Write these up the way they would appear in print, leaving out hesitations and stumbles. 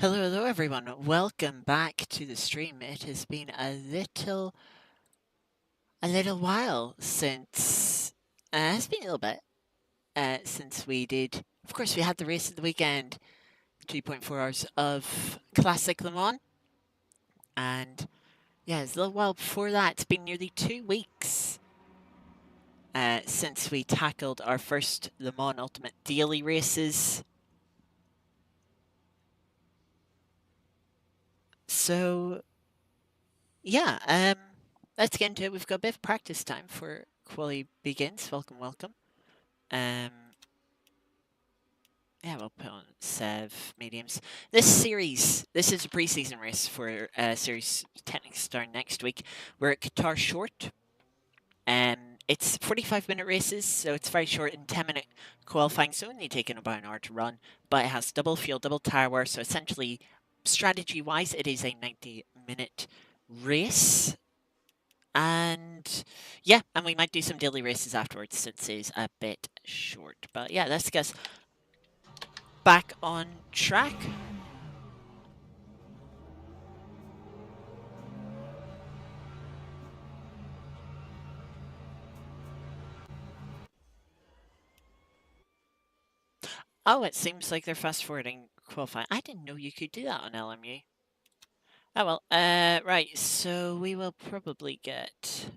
Hello everyone. Welcome back to the stream. It has been a little while since it's been a little bit since we did. Of course, we had the race of the weekend, 2.4 hours of Classic Le Mans, and yeah, it's a little while before that. It's been nearly 2 weeks since we tackled our first Le Mans Ultimate daily races. So yeah, let's get into it. We've got a bit of practice time before quali begins. Welcome. Um, yeah, we'll put on Sev mediums. This is a preseason race for series technically starting next week. We're at Qatar short. It's 45-minute races, so it's very short and 10-minute qualifying, so only taking about an hour to run. But it has double fuel, double tire wear, so essentially, strategy-wise, it is a 90-minute race. And yeah, and we might do some daily races afterwards since it's a bit short. But yeah, let's get back on track. Oh, it seems like they're fast forwarding qualifying. I didn't know you could do that on LMU. Oh well, right, so we will probably get...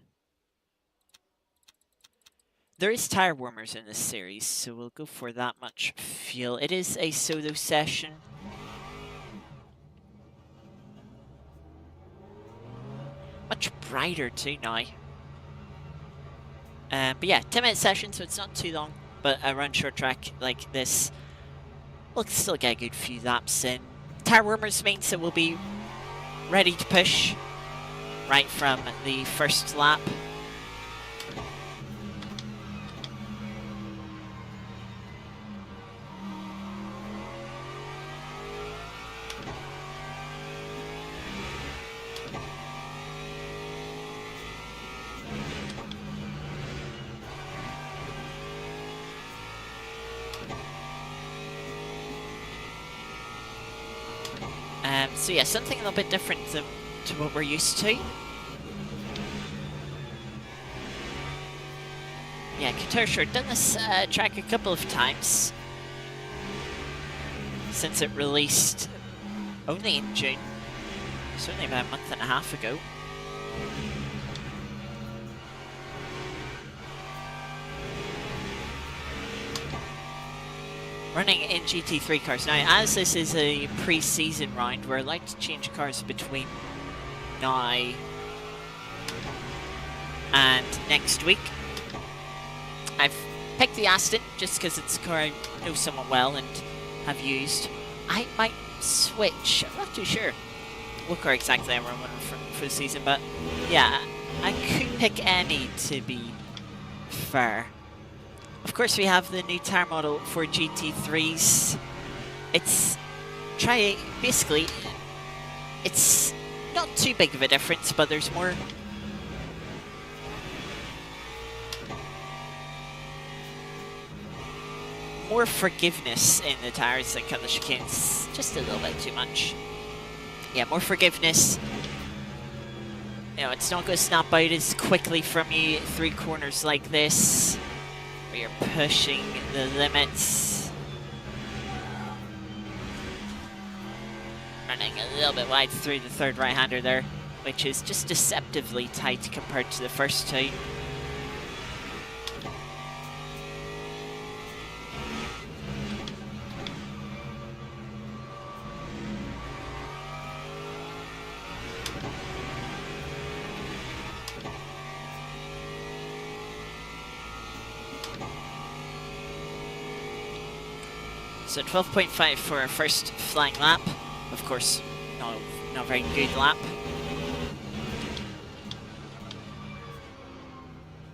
There is tire warmers in this series, so we'll go for that much fuel. It is a solo session. Much brighter too now. But yeah, 10-minute session, so it's not too long. But a run short track like this, we'll still get a good few laps in. Tire warmers means that we'll be ready to push right from the first lap. So yeah, something a little bit different to what we're used to. Yeah, Qatar sure done this track a couple of times since it released only in June. Certainly about a month and a half ago. Running in GT3 cars. Now, as this is a pre-season round, we're allowed to change cars between now and next week. I've picked the Aston just because it's a car I know somewhat well and have used. I might switch. I'm not too sure what car exactly I'm running for the season, but yeah, I could pick any to be fair. Of course, we have the new tire model for GT3s. It's basically, it's not too big of a difference, but there's more forgiveness in the tires than Cutlass chicanes. Just a little bit too much. Yeah, more forgiveness. You know, it's not going to snap out as quickly from you through corners like this, where you're pushing the limits. Running a little bit wide through the third right-hander there, which is just deceptively tight compared to the first two. So 12.5 for our first flying lap. Of course, not a very good lap.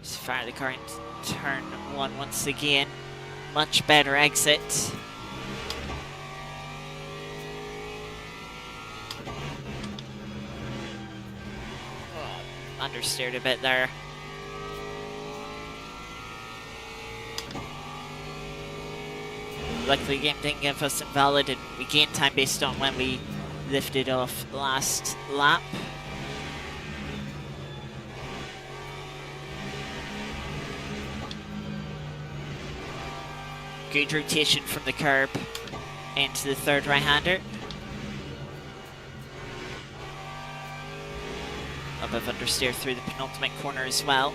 Just fire the car into turn one once again. Much better exit. Oh, understeered a bit there. luckily the game didn't give us invalid, and we gained time based on when we lifted off last lap. Good rotation from the curb into the third right-hander. A bit of understeer through the penultimate corner as well.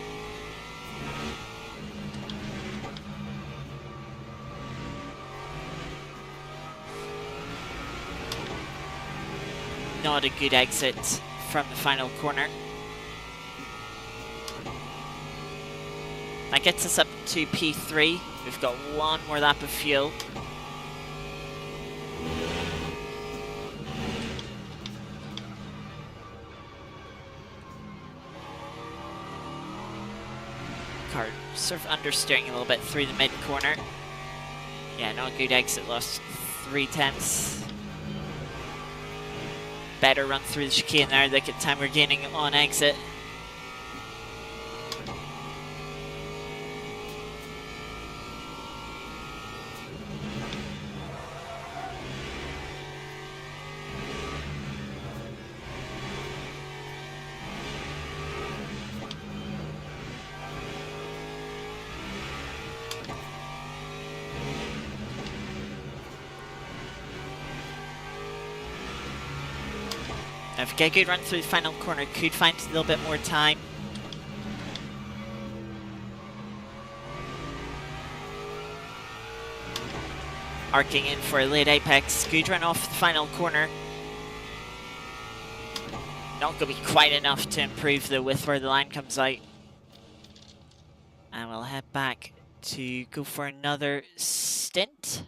Not a good exit from the final corner. That gets us up to P3. We've got one more lap of fuel. Car sort of understeering a little bit through the mid corner. Yeah, not a good exit, lost 3/10. Better run through the chicane there, look at time we're gaining on exit. If we get a good run through the final corner, could find a little bit more time. Arcing in for a late apex. Good run off the final corner. Not going to be quite enough to improve though with where the line comes out. And we'll head back to go for another stint.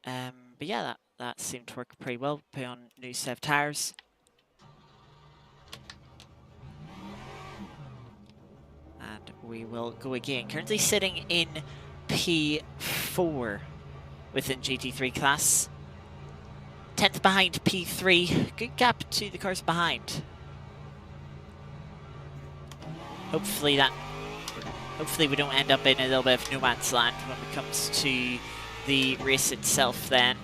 But yeah, that seemed to work pretty well. Put on new set of tyres. And we will go again. Currently sitting in P4 within GT3 class. 10th behind P3. Good gap to the cars behind. Hopefully we don't end up in a little bit of no man's land when it comes to the race itself then.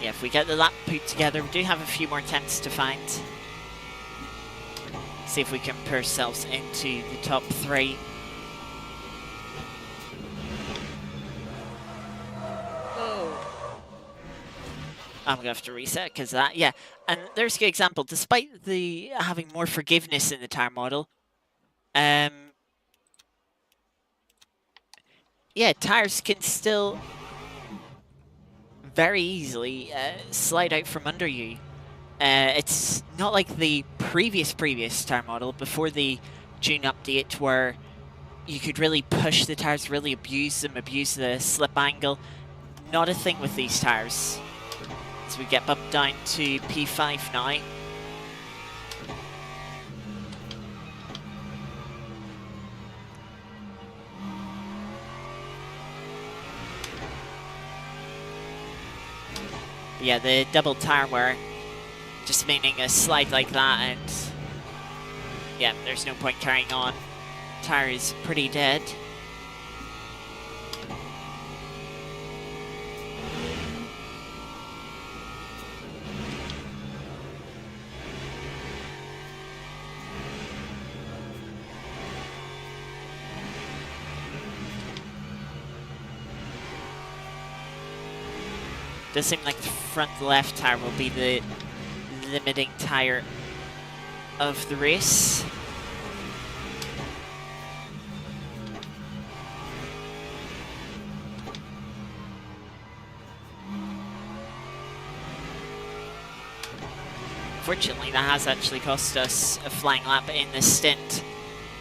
Yeah, if we get the lap put together, we do have a few more attempts to find. See if we can put ourselves into the top 3. I'm going to have to reset because of that, yeah. And there's a good example. Despite the having more forgiveness in the Tyre model, yeah, tyres can still very easily slide out from under you. It's not like the previous Tyre model before the June update where you could really push the tyres, really abuse them, abuse the slip angle. Not a thing with these tyres. So we get bumped down to P5 now. Yeah, the double tyre wear just meaning a slide like that, and yeah, there's no point carrying on. Tyre is pretty dead. Does seem like the front left tyre will be the limiting tyre of the race. Fortunately, that has actually cost us a flying lap in this stint.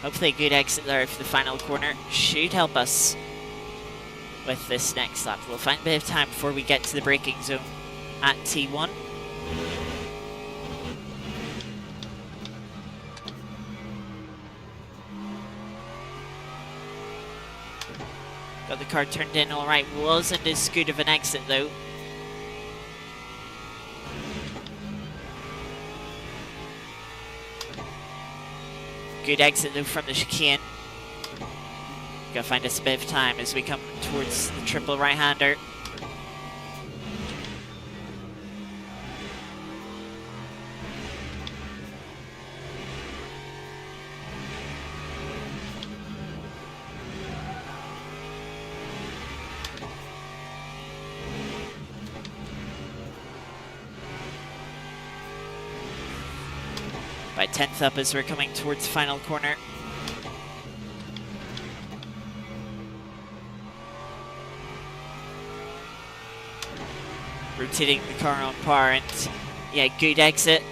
Hopefully a good exit there for the final corner should help us with this next lap. We'll find a bit of time before we get to the braking zone at T1. Got the car turned in all right. Wasn't as good of an exit though. Good exit though from the chicane. Gotta find us a bit of time as we come towards the triple right-hander. By 10th up as we're coming towards final corner. Rotating the car on par and yeah, good exit.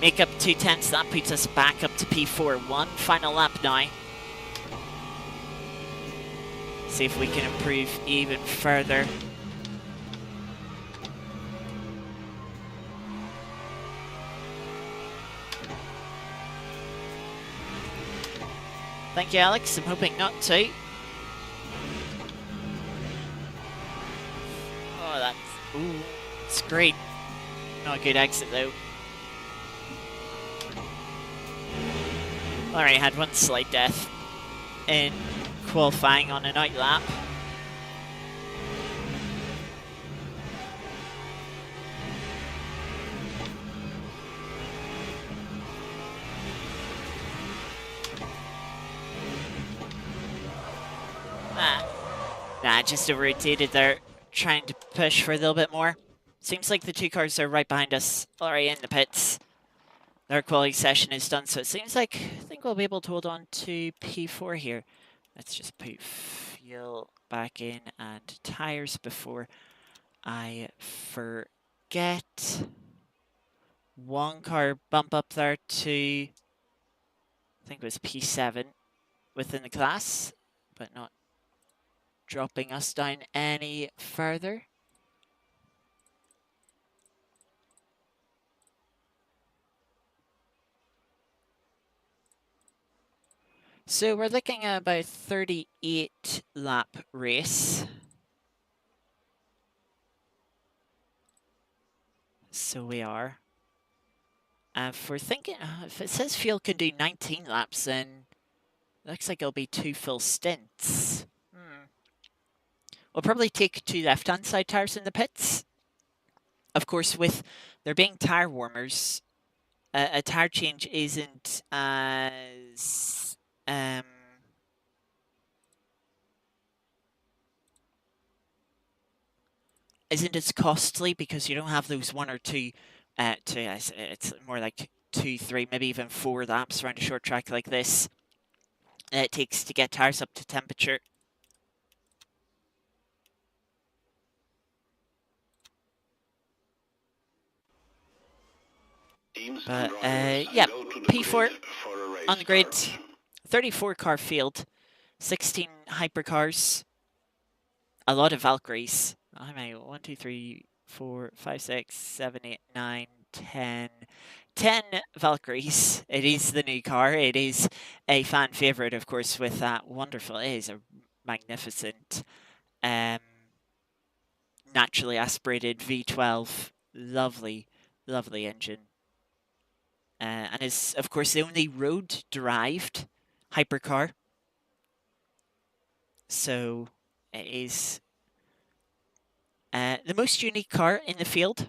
Make up 2/10, that puts us back up to P4. One final lap now. See if we can improve even further. Thank you, Alex. I'm hoping not to. Oh, that's... Ooh, it's great. Not a good exit, though. Already had one slight death in qualifying on an out lap. Nah, just rotated there, trying to push for a little bit more. Seems like the two cars are right behind us, already in the pits. Their quality session is done, so it seems like I think we'll be able to hold on to P4 here. Let's just put fuel back in and tires before I forget. One car bump up there to, I think it was P7 within the class, but not dropping us down any further. So we're looking at about 38 lap race. So we are. If we're thinking, if it says fuel can do 19 laps, then it looks like it'll be 2 full stints. We'll probably take 2 left-hand side tires in the pits. Of course, with there being tire warmers, a tire change isn't as costly because you don't have those 1 or 2. It's more like 2, 3, maybe even 4 laps around a short track like this. It takes to get tires up to temperature. But yeah, P4 on the grid, 34 car field, 16 hypercars, a lot of Valkyries. I mean, 1, 2, 3, 4, 5, 6, 7, 8, 9, 10. 10 Valkyries. It is the new car. It is a fan favorite, of course, with that wonderful. It is a magnificent, naturally aspirated V12. Lovely, lovely engine. And is, of course, the only road-derived hypercar. So it is the most unique car in the field.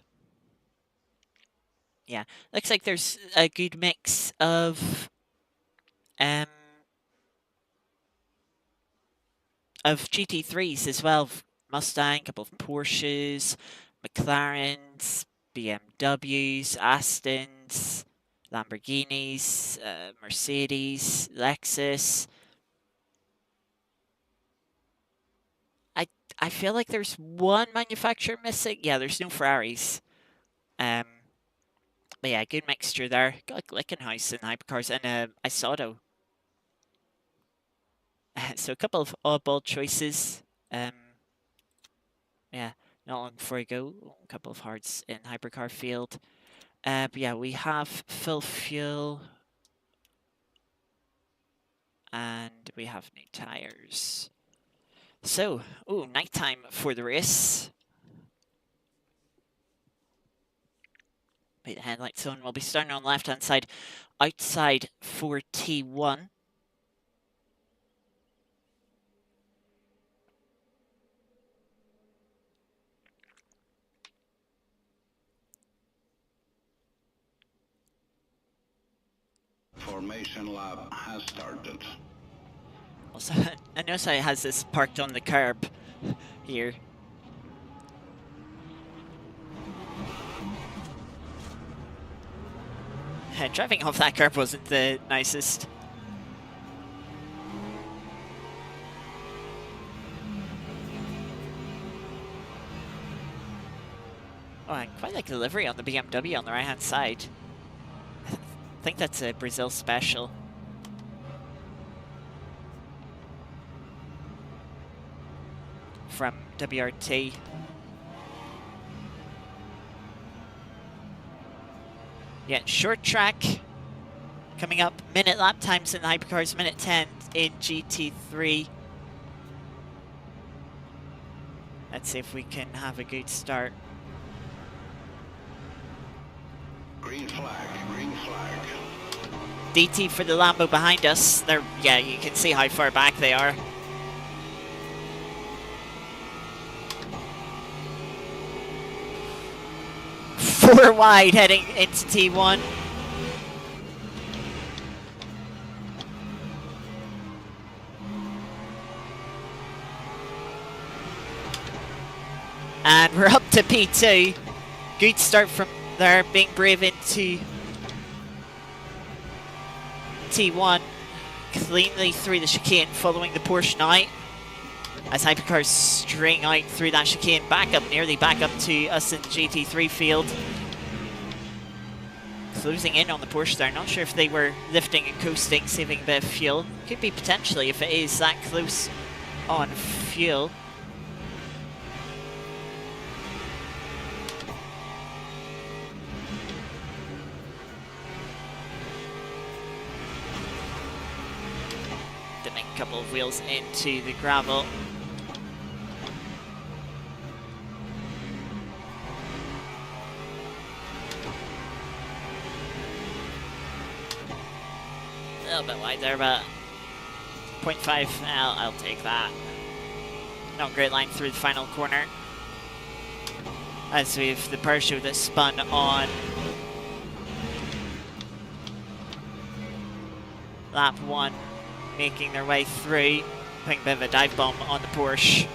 Yeah, looks like there's a good mix of GT3s as well. Mustang, a couple of Porsches, McLarens, BMWs, Astons, Lamborghinis, Mercedes, Lexus. I feel like there's one manufacturer missing. Yeah, there's no Ferraris. But yeah, good mixture there. Got a Glickenhaus and Hypercars and Isoto. So a couple of oddball choices. Yeah, not long before I go. A couple of hearts in Hypercar field. But yeah, we have full fuel. And we have new tyres. So, ooh, nighttime for the race. Wait, the headlights on. We'll be starting on the left-hand side, outside for T1. Formation lap has started. Also, I notice it has this parked on the curb here. Driving off that curb wasn't the nicest. Oh, I quite like the livery on the BMW on the right-hand side. I think that's a Brazil special. From WRT. Yeah, short track coming up. Minute lap times in the Hypercars, minute 10 in GT3. Let's see if we can have a good start. Green flag, green flag. DT for the Lambo behind us. They're, yeah, you can see how far back they are. Four wide heading into T1. And we're up to P2. Good start from there, being brave into T1. Cleanly through the chicane, following the Porsche now. As Hypercars string out through that chicane, back up, nearly back up to us in the GT3 field. Closing in on the Porsche there. Not sure if they were lifting and coasting, saving a bit of fuel. Could be potentially if it is that close on fuel. Dipping a couple of wheels into the gravel. A little bit wide there, but 0.5, I'll take that. Not a great line through the final corner. As we've the parachute that spun on lap 1, making their way through, putting a bit of a dive bomb on the Porsche.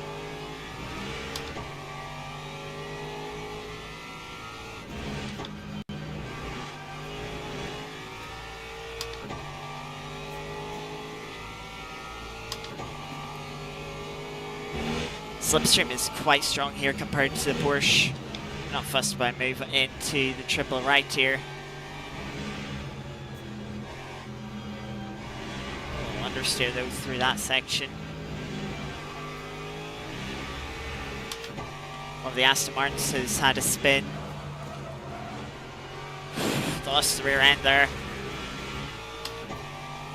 Slipstream is quite strong here compared to the Porsche. Not fussed by moving into the triple right here. We'll understeer though through that section. One of the Aston Martins has had a spin. Lost the rear end there.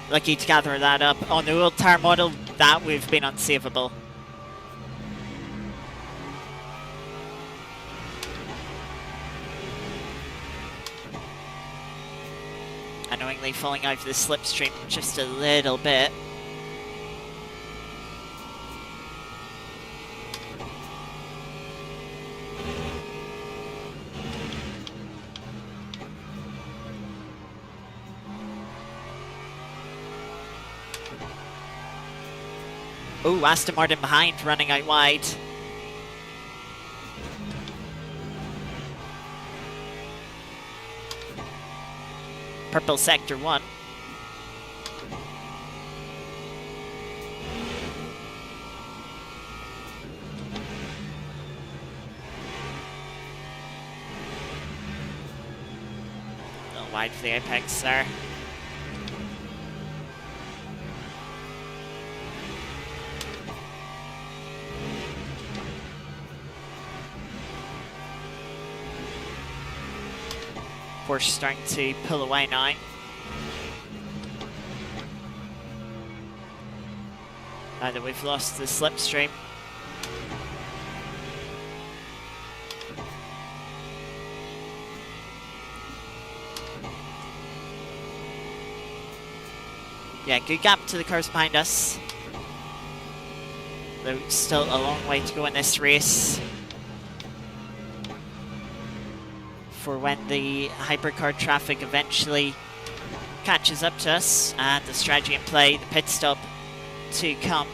Lucky to gather that up. On the old Tyre model, that would have been unsavable. Annoyingly falling out of the slipstream just a little bit. Oh, Aston Martin behind, running out wide. Purple sector 1. A little wide for the apex there. Porsche starting to pull away now. now that we've lost the slipstream. Yeah, good gap to the cars behind us. Though still a long way to go in this race for when the hypercar traffic eventually catches up to us, and the strategy in play, the pit stop to come.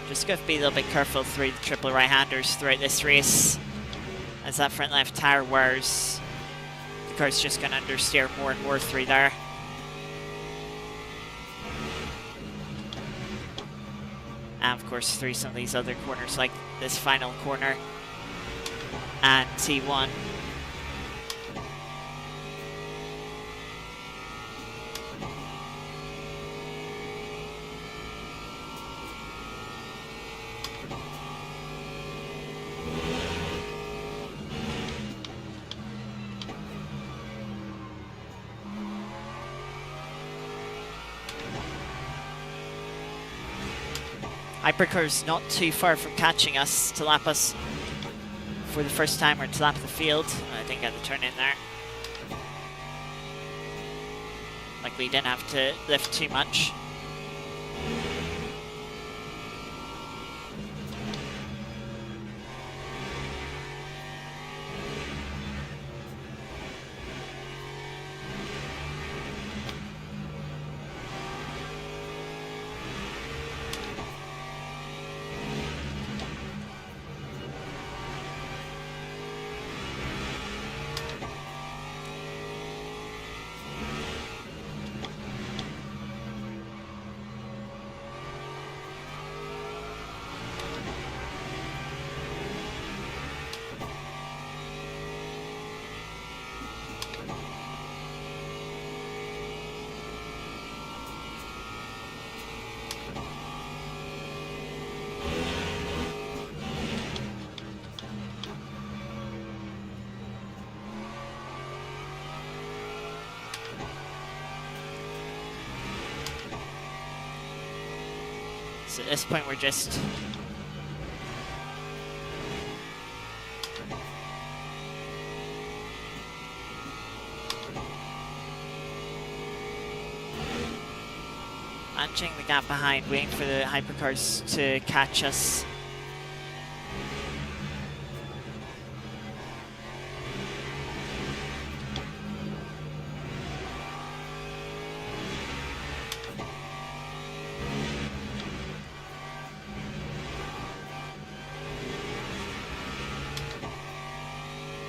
Just going to be a little bit careful through the triple right-handers throughout this race. As that front left tire wears, the car's just going to understeer more and more through there. And of course through some of these other corners, like this final corner and T1. Hypercars not too far from catching us to lap us for the first time, or to lap the field. I didn't get the turn in there. Luckily didn't have to lift too much. So at this point we're just managing the gap behind, waiting for the hypercars to catch us.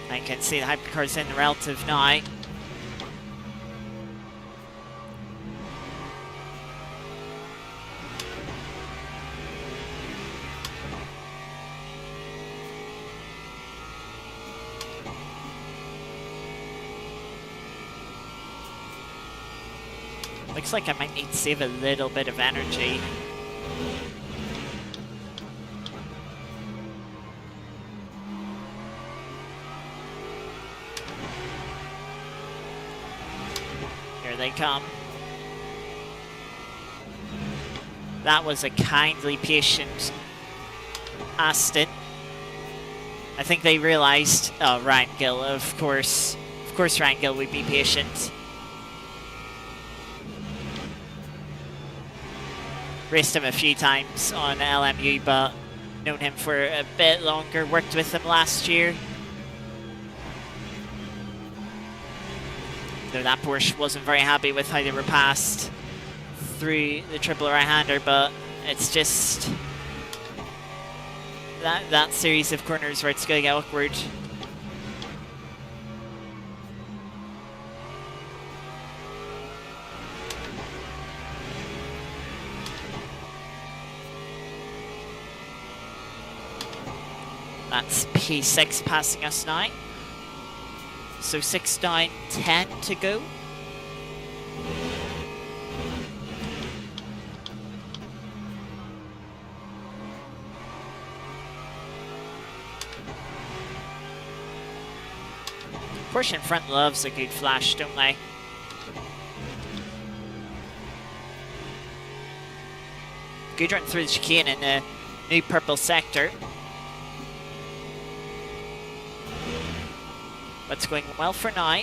I can see the hypercars in the relative now. Looks like I might need to save a little bit of energy. Here they come. That was a kindly patient Aston. I think they realized, oh, Ryan Gill, of course Ryan Gill would be patient. Raced him a few times on LMU, but known him for a bit longer, worked with him last year. Though that Porsche wasn't very happy with how they were passed through the triple right-hander, but it's just that series of corners where it's going to get awkward. That's P6 passing us now. So 6 down, 10 to go. Porsche in front loves a good flash, don't they? Good run through the chicane in the new purple sector. That's going well for now.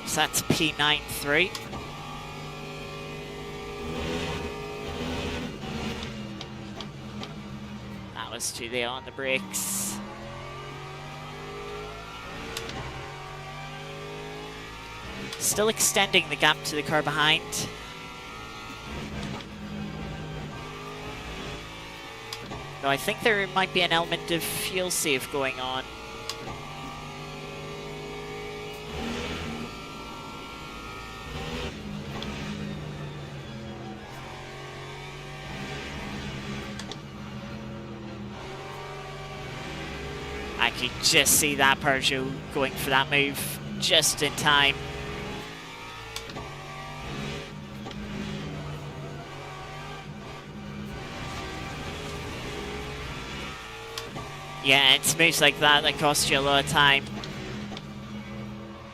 So that's P9-3. That was too late on the brakes. Still extending the gap to the car behind. No, I think there might be an element of fuel save going on. I could just see that Peugeot going for that move just in time. Yeah, it's moves like that that cost you a lot of time.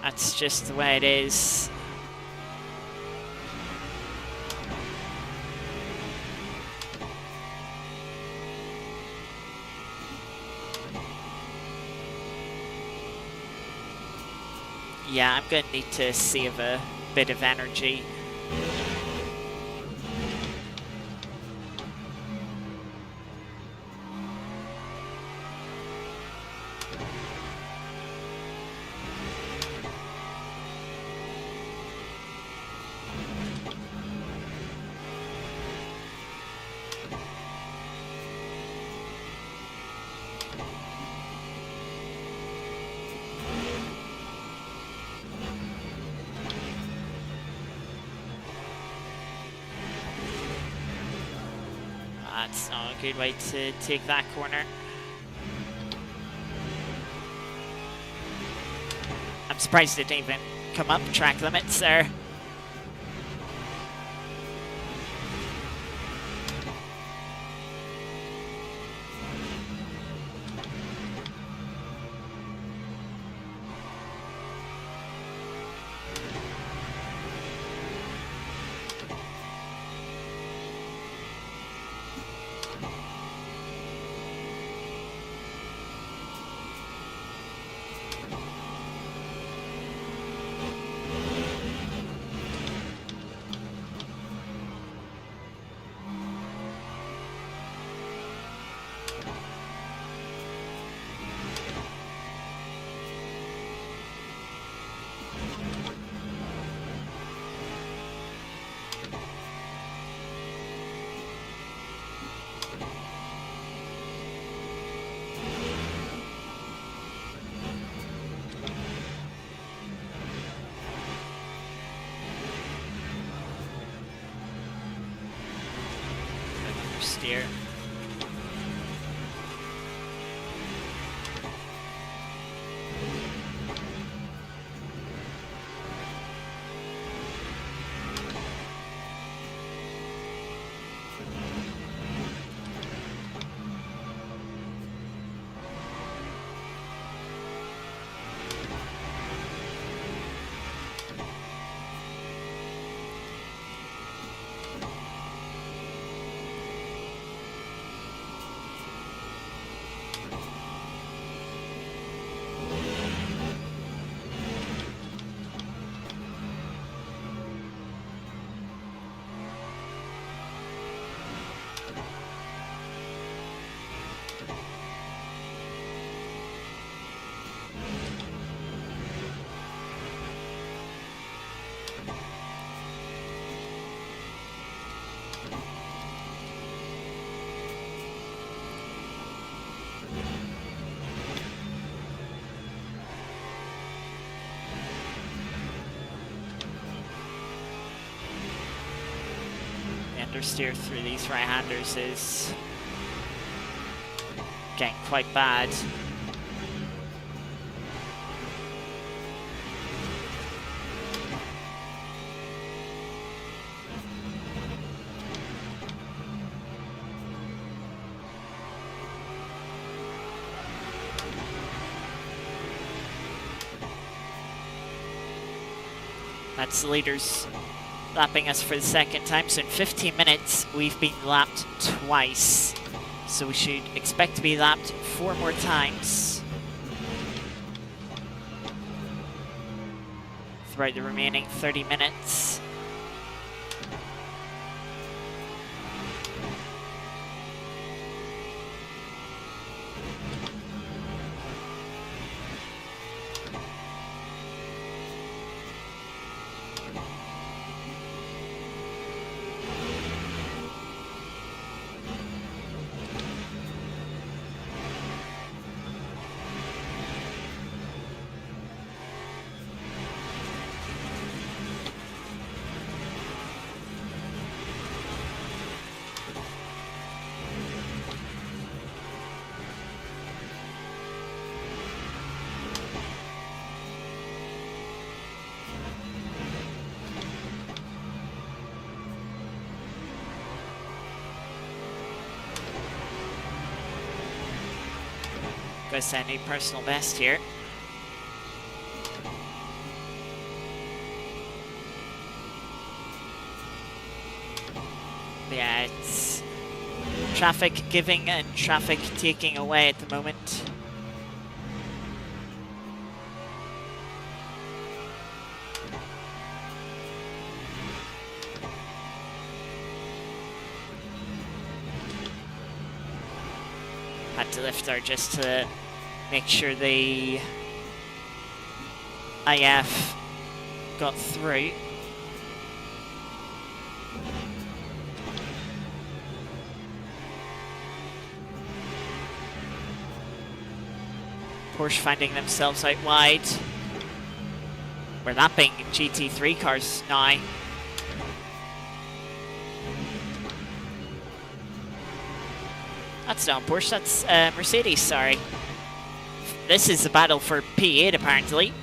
That's just the way it is. Yeah, I'm going to need to save a bit of energy. That's not a good way to take that corner. I'm surprised it didn't even come up track limits there. Steer. understeer through these right-handers is getting quite bad. That's the leaders lapping us for the second time. So in 15 minutes, we've been lapped twice. So we should expect to be lapped 4 more times throughout the remaining 30 minutes. Gonna set a new personal best here. Yeah, it's traffic giving and traffic taking away at the moment. Had to lift her just to make sure the IF got through. Porsche finding themselves out wide. We're lapping GT3 cars now. That's not Porsche, that's Mercedes, sorry. This is a battle for P8 apparently.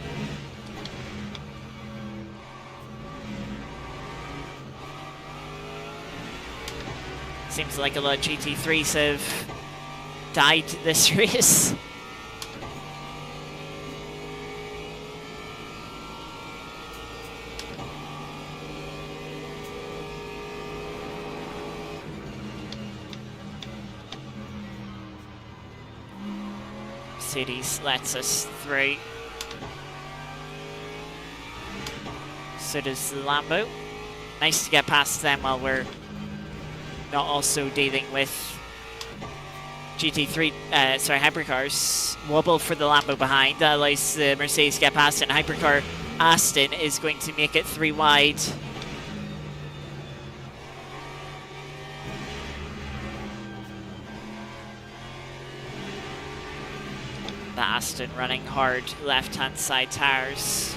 Seems like a lot of GT3s have died this race. Mercedes lets us through. So does the Lambo. Nice to get past them while we're not also dealing with GT3, Hypercars. Wobble for the Lambo behind. That allows the Mercedes to get past, and Hypercar Aston is going to make it 3 wide. The Aston running hard left-hand side tires.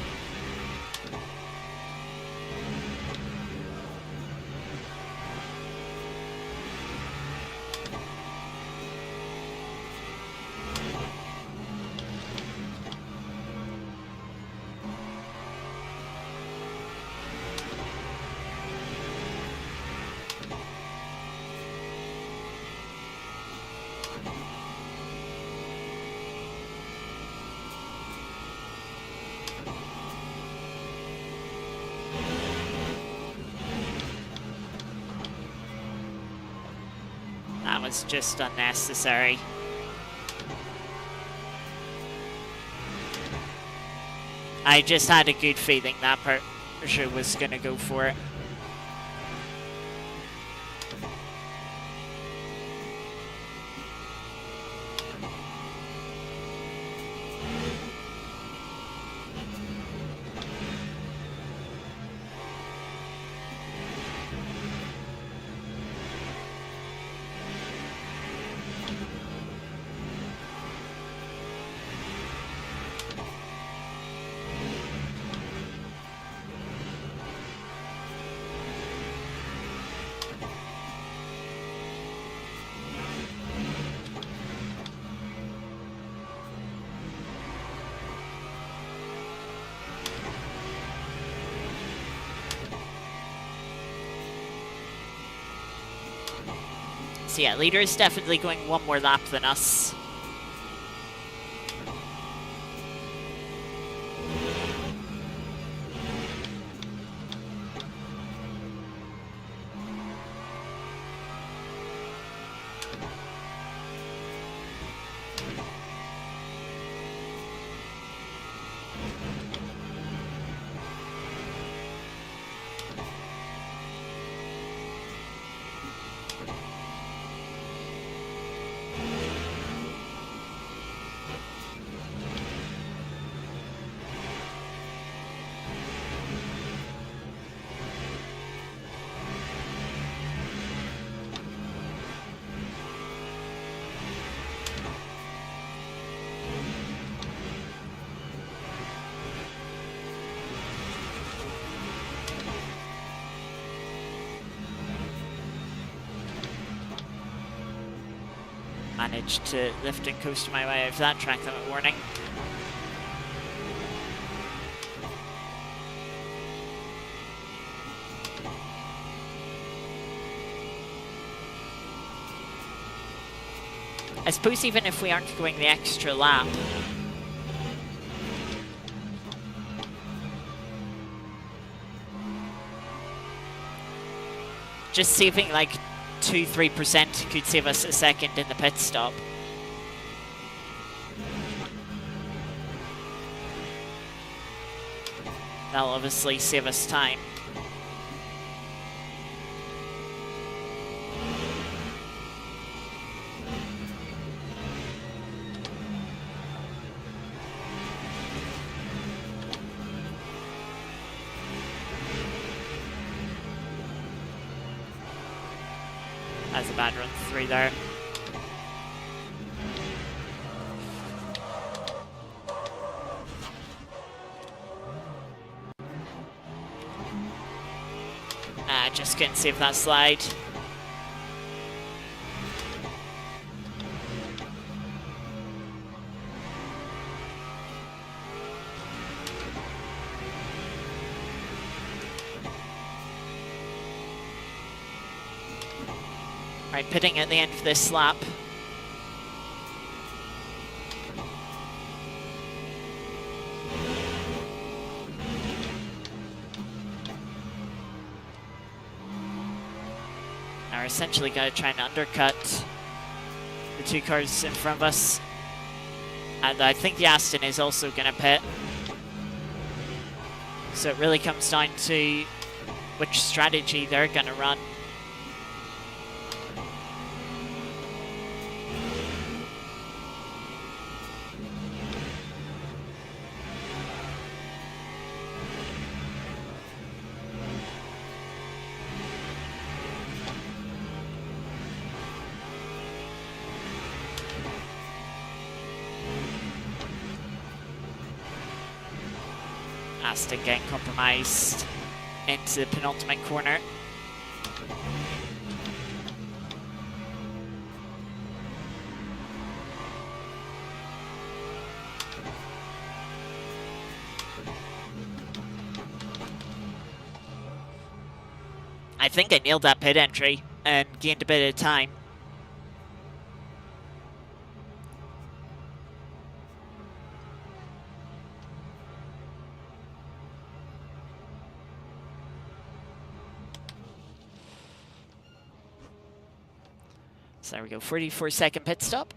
That was just unnecessary. I just had a good feeling that Porsche was going to go for it. So yeah, leader is definitely going one more lap than us. Managed to lift and coast my way out of that track limit warning. I suppose even if we aren't going the extra lap, just saving like 2-3% could save us a second in the pit stop. That'll obviously save us time. That's a bad run through there. Just couldn't save that slide. Right, pitting at the end of this lap. Now we're essentially going to try and undercut the two cars in front of us. And I think the Aston is also going to pit. So it really comes down to which strategy they're going to run. Aston getting compromised into the penultimate corner. I think I nailed that pit entry and gained a bit of time. So there we go, 44-second pit stop.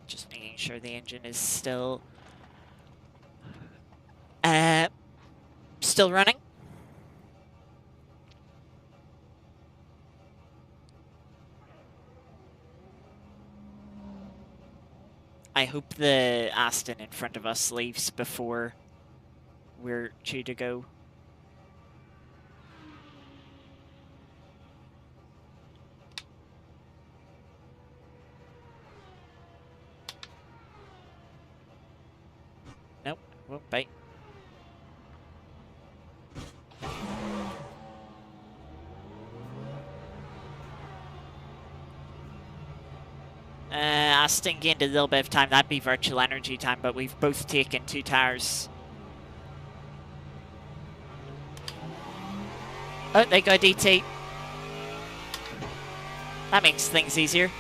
Just making sure the engine is still running. I hope the Aston in front of us leaves before we're due to go. Nope, won't bite. Aston gained a little bit of time. That'd be virtual energy time, but we've both taken 2 tires. Oh, they go DT. That makes things easier.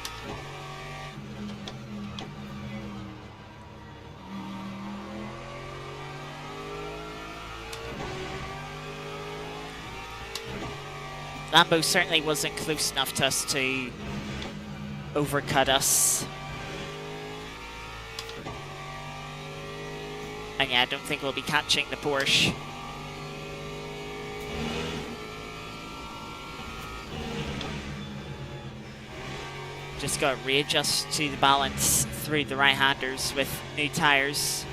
Lambo certainly wasn't close enough to us to overcut us. And yeah, I don't think we'll be catching the Porsche. Just got to readjust to the balance through the right-handers with new tyres.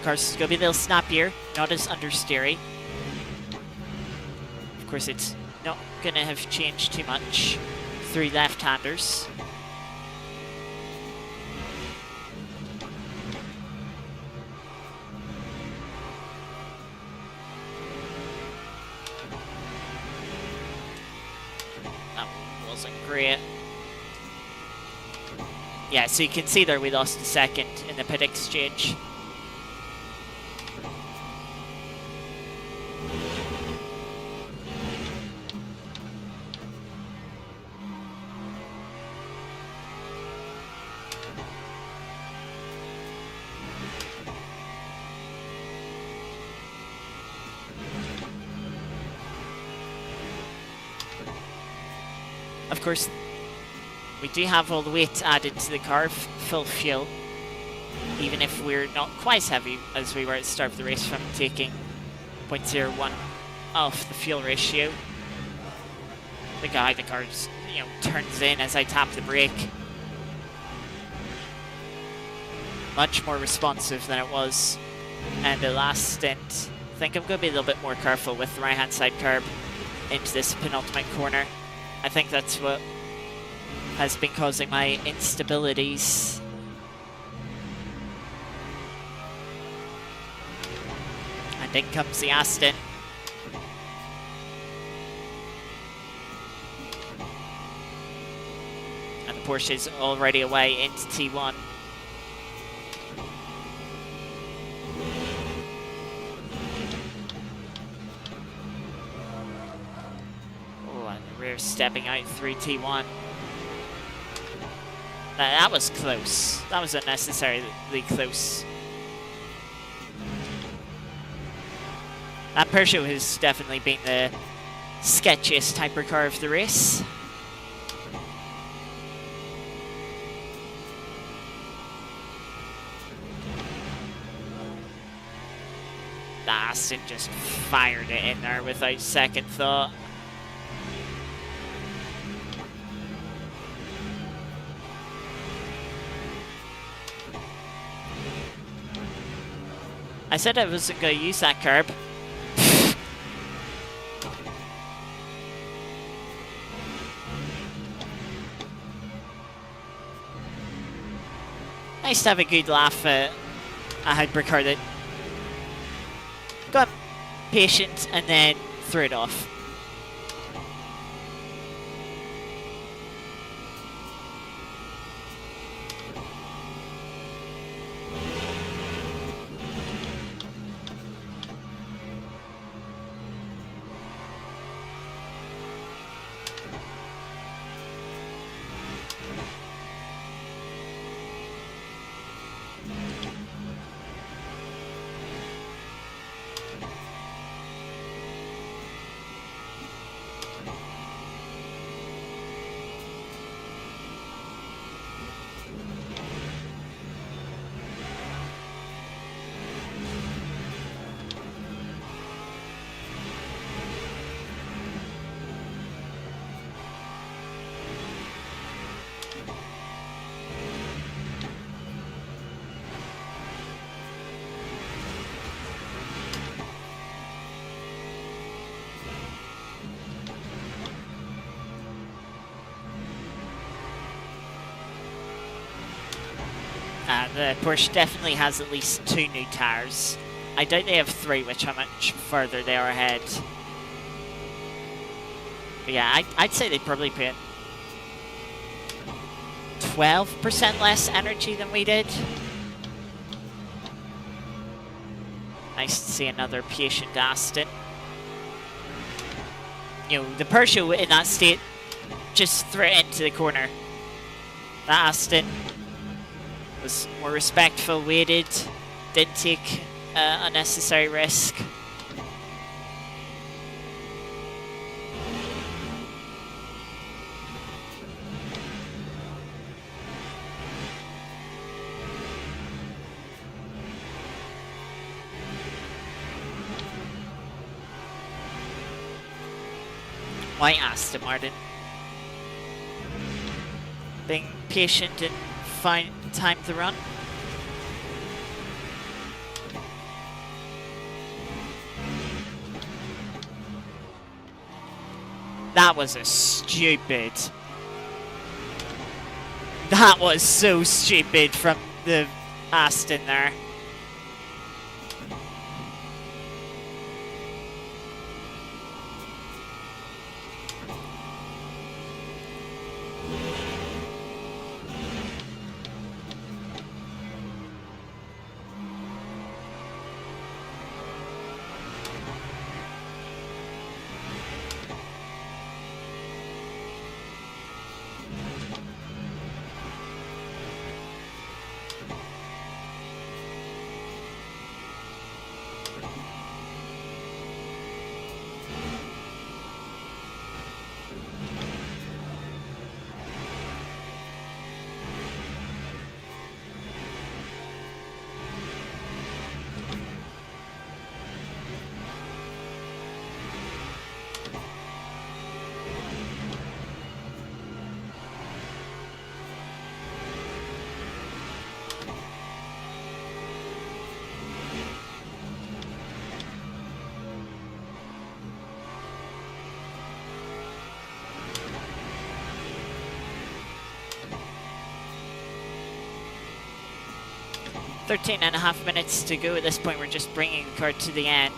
Cars is going to be a little snappier, not as understeery. Of course, it's not going to have changed too much through left-handers. That wasn't great. Yeah, so you can see there we lost a second in the pit exchange. Of course, we do have all the weight added to the car, full fuel, even if we're not quite as heavy as we were at the start of the race from taking 0.01 off the fuel ratio. The car just, turns in as I tap the brake. Much more responsive than it was in the last stint. I think I'm going to be a little bit more careful with the right-hand side curb into this penultimate corner. I think that's what has been causing my instabilities. And in comes the Aston. And the Porsche is already away into T1. Rear stepping out through T1. That was close. That was unnecessarily close. That Peugeot has definitely been the sketchiest hypercar of the race. The Aston just fired it in there without second thought. I said I wasn't going to use that curb. Nice to have a good laugh at a Hypercar that got patient and then threw it off. The Porsche definitely has at least 2 new tyres. I doubt they have 3, which how much further they are ahead. But yeah, I'd say they probably put 12% less energy than we did. Nice to see another patient Aston. You know, the Porsche in that state just threw it into the corner. That Aston was more respectful, waited, didn't take unnecessary risk. White Aston Martin. Being patient and find time to run. That was a stupid. That was so stupid from the Aston there. Thirteen and a half minutes to go at this point. We're just bringing the car to the end.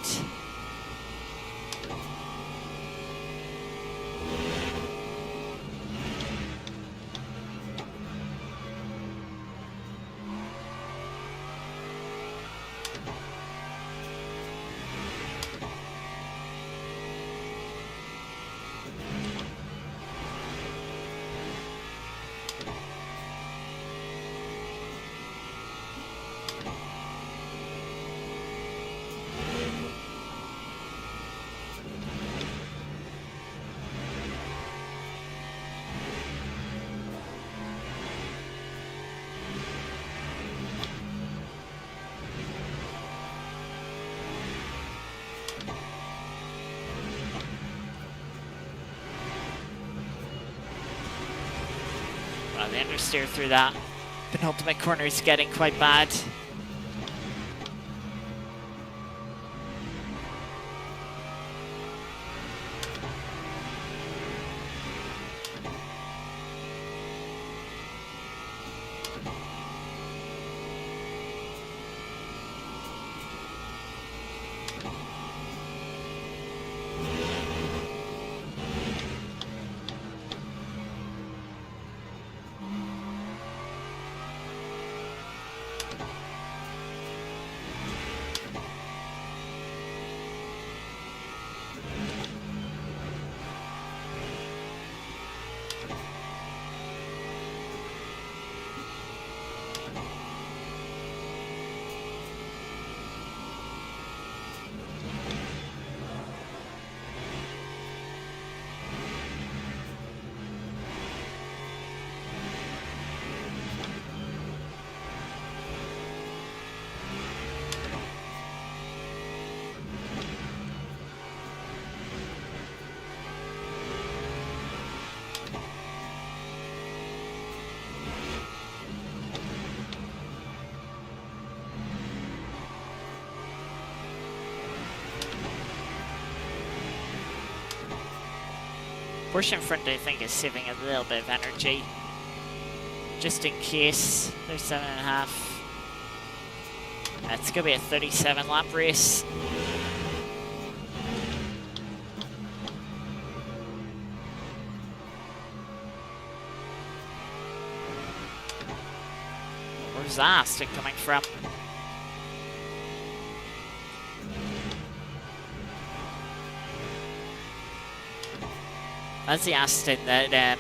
The understeer through that penultimate corner is getting quite bad. Porsche in front, I think, is saving a little bit of energy. Just in case. There's 7.5. It's going to be a 37 lap race. Where's that Aston coming from? That's the Aston that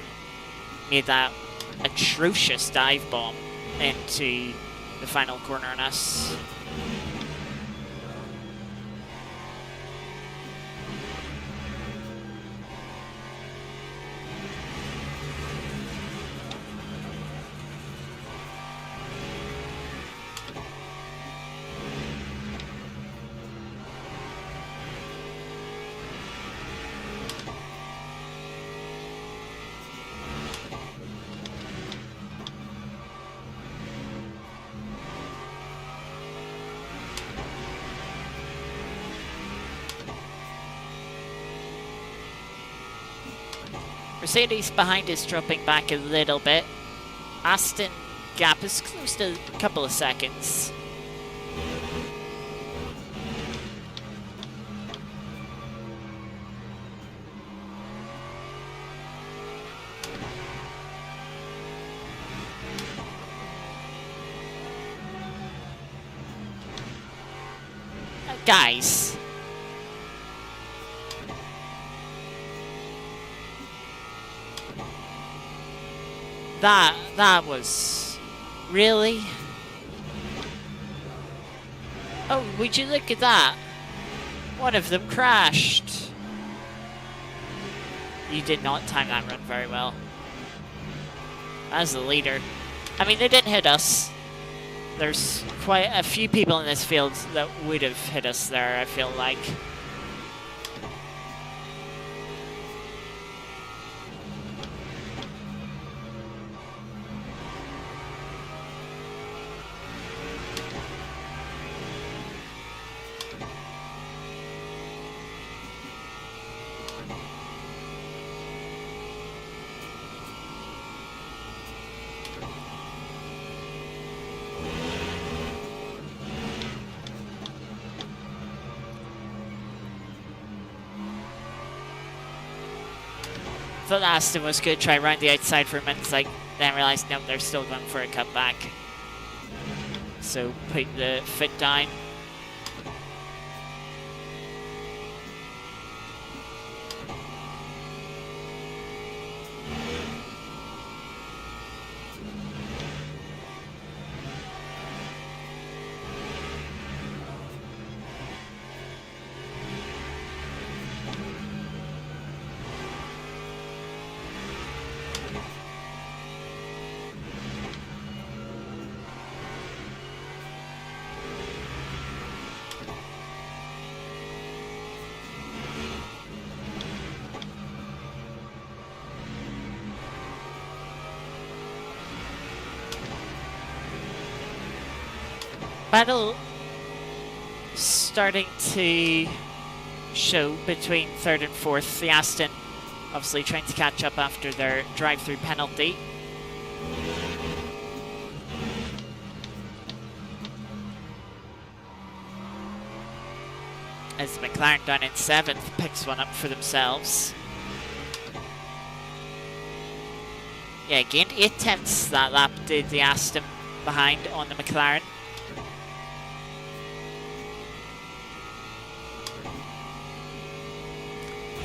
made that atrocious dive bomb into the final corner on us. Mercedes behind is dropping back a little bit. Aston gap is close to a couple of seconds. Guys. That was... Really? Oh, would you look at that? One of them crashed. You did not time that run very well. As the leader. I mean, they didn't hit us. There's quite a few people in this field that would have hit us there, I feel like. Thought Aston was good, try around the outside for a minute, then realised, nope, they're still going for a cutback. So put the foot down. Battle starting to show between third and fourth. The Aston obviously trying to catch up after their drive-through penalty. As McLaren down in seventh picks one up for themselves. Yeah, gained 8 tenths that lap did the Aston behind on the McLaren.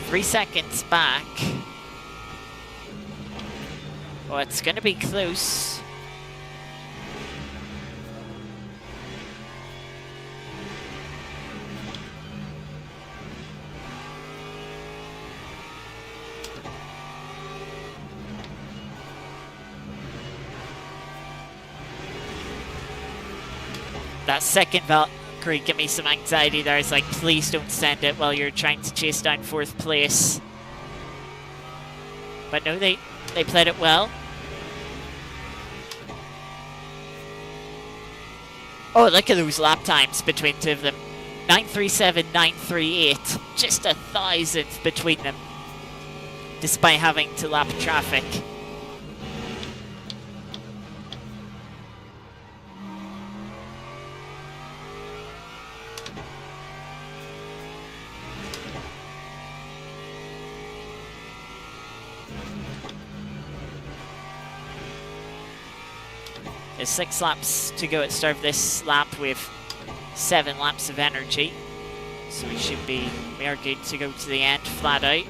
Three seconds back. Oh, it's going to be close. That second Valkyrie give me some anxiety there. It's like, please don't send it while you're trying to chase down fourth place. But no, they played it well. Oh, look at those lap times between two of them. 9:37, 9:38. Just 1,000th between them. Despite having to lap traffic. There's 6 laps to go at start of this lap with 7 laps of energy. So we are good to go to the end, flat out.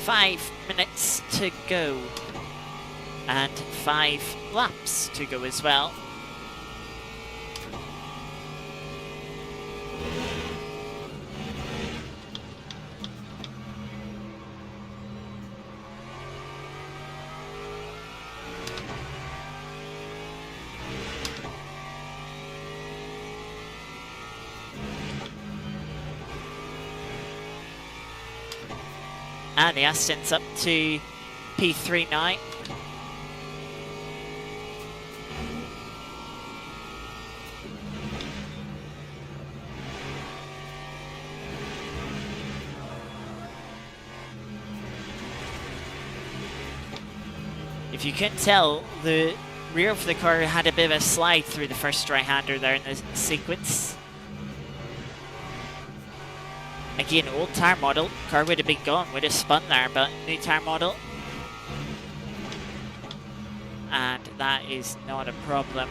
5 minutes to go. And 5 laps to go as well. And the Aston's up to P3 now. If you couldn't tell, the rear of the car had a bit of a slide through the first right-hander there in the sequence. Again, old tyre model, car would have been gone, would have spun there, but new tyre model. And that is not a problem.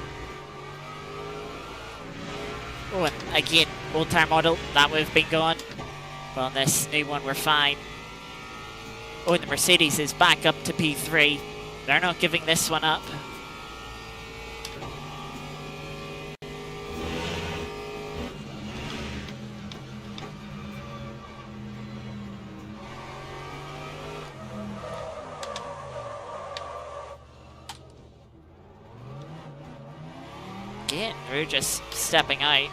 Oh, and again, old tyre model, that would have been gone. But on this new one, we're fine. Oh, and the Mercedes is back up to P3. They're not giving this one up. Again, we're just stepping out.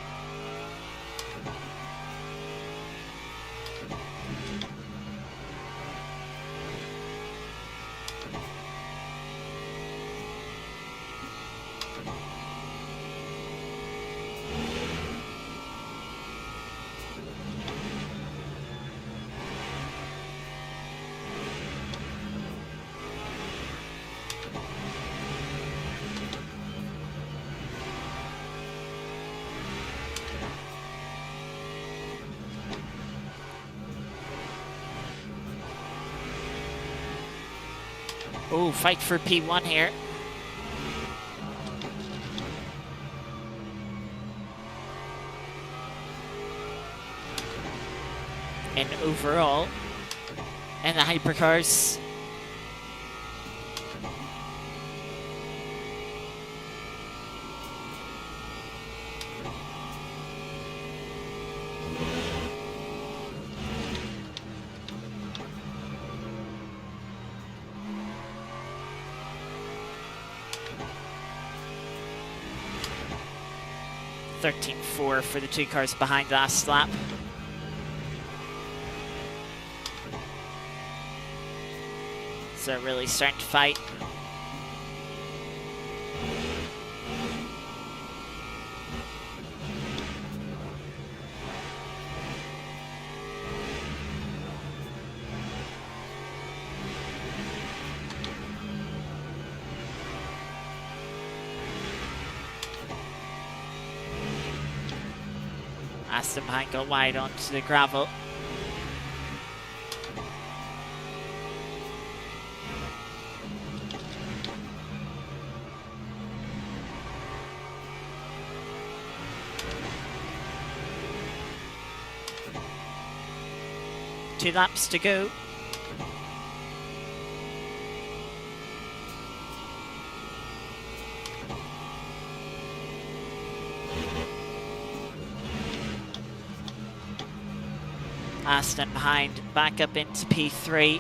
Oh, fight for P1 here. And overall, in the Hypercars, .13.4 for the two cars behind last lap. So really starting to fight. Aston behind got wide onto the gravel. Two laps to go. Aston behind, back up into P3.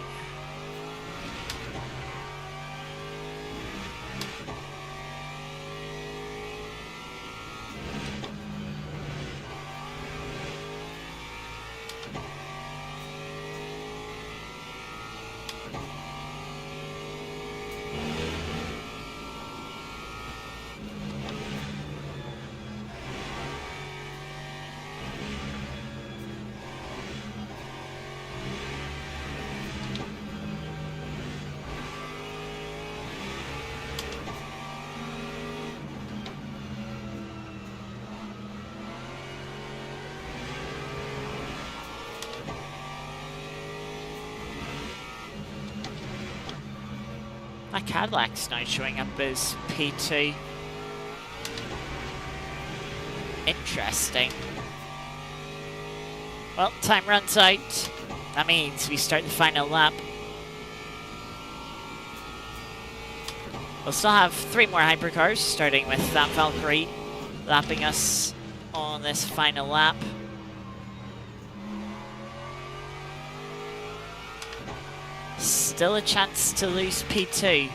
My Cadillac's now showing up as P2. Interesting. Well, time runs out. That means we start the final lap. We'll still have 3 more hypercars, starting with that Valkyrie lapping us on this final lap. Still a chance to lose P2.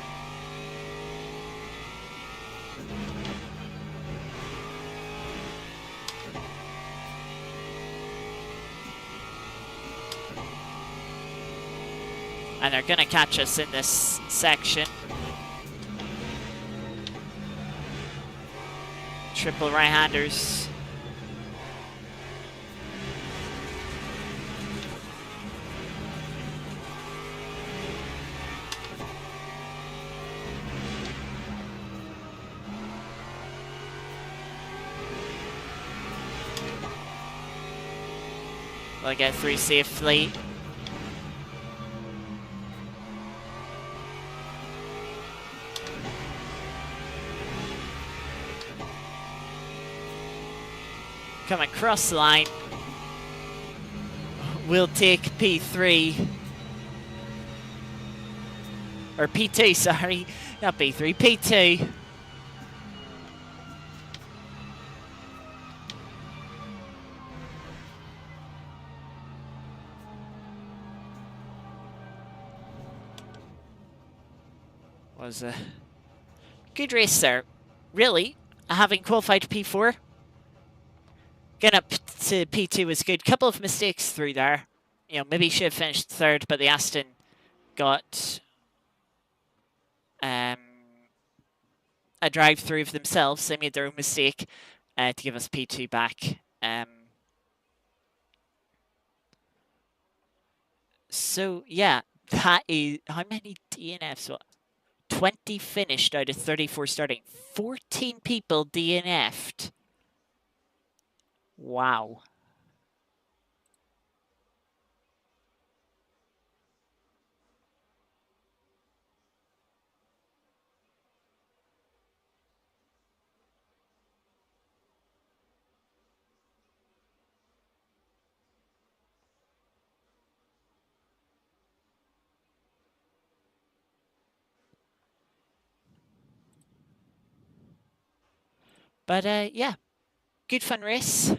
And they're going to catch us in this section. Triple right-handers. We'll get through safely. Come across the line. We'll take P3. Or P2, sorry. Not P3, P2. Was a good race there. Really, having qualified P4. Getting up to P2 was good. Couple of mistakes through there. You know, maybe should have finished third, but the Aston got a drive through of themselves. They made their own mistake to give us P2 back. So yeah, that is how many DNFs? What? 20 finished out of 34 starting. 14 people DNF'd. Wow. But yeah, good fun race.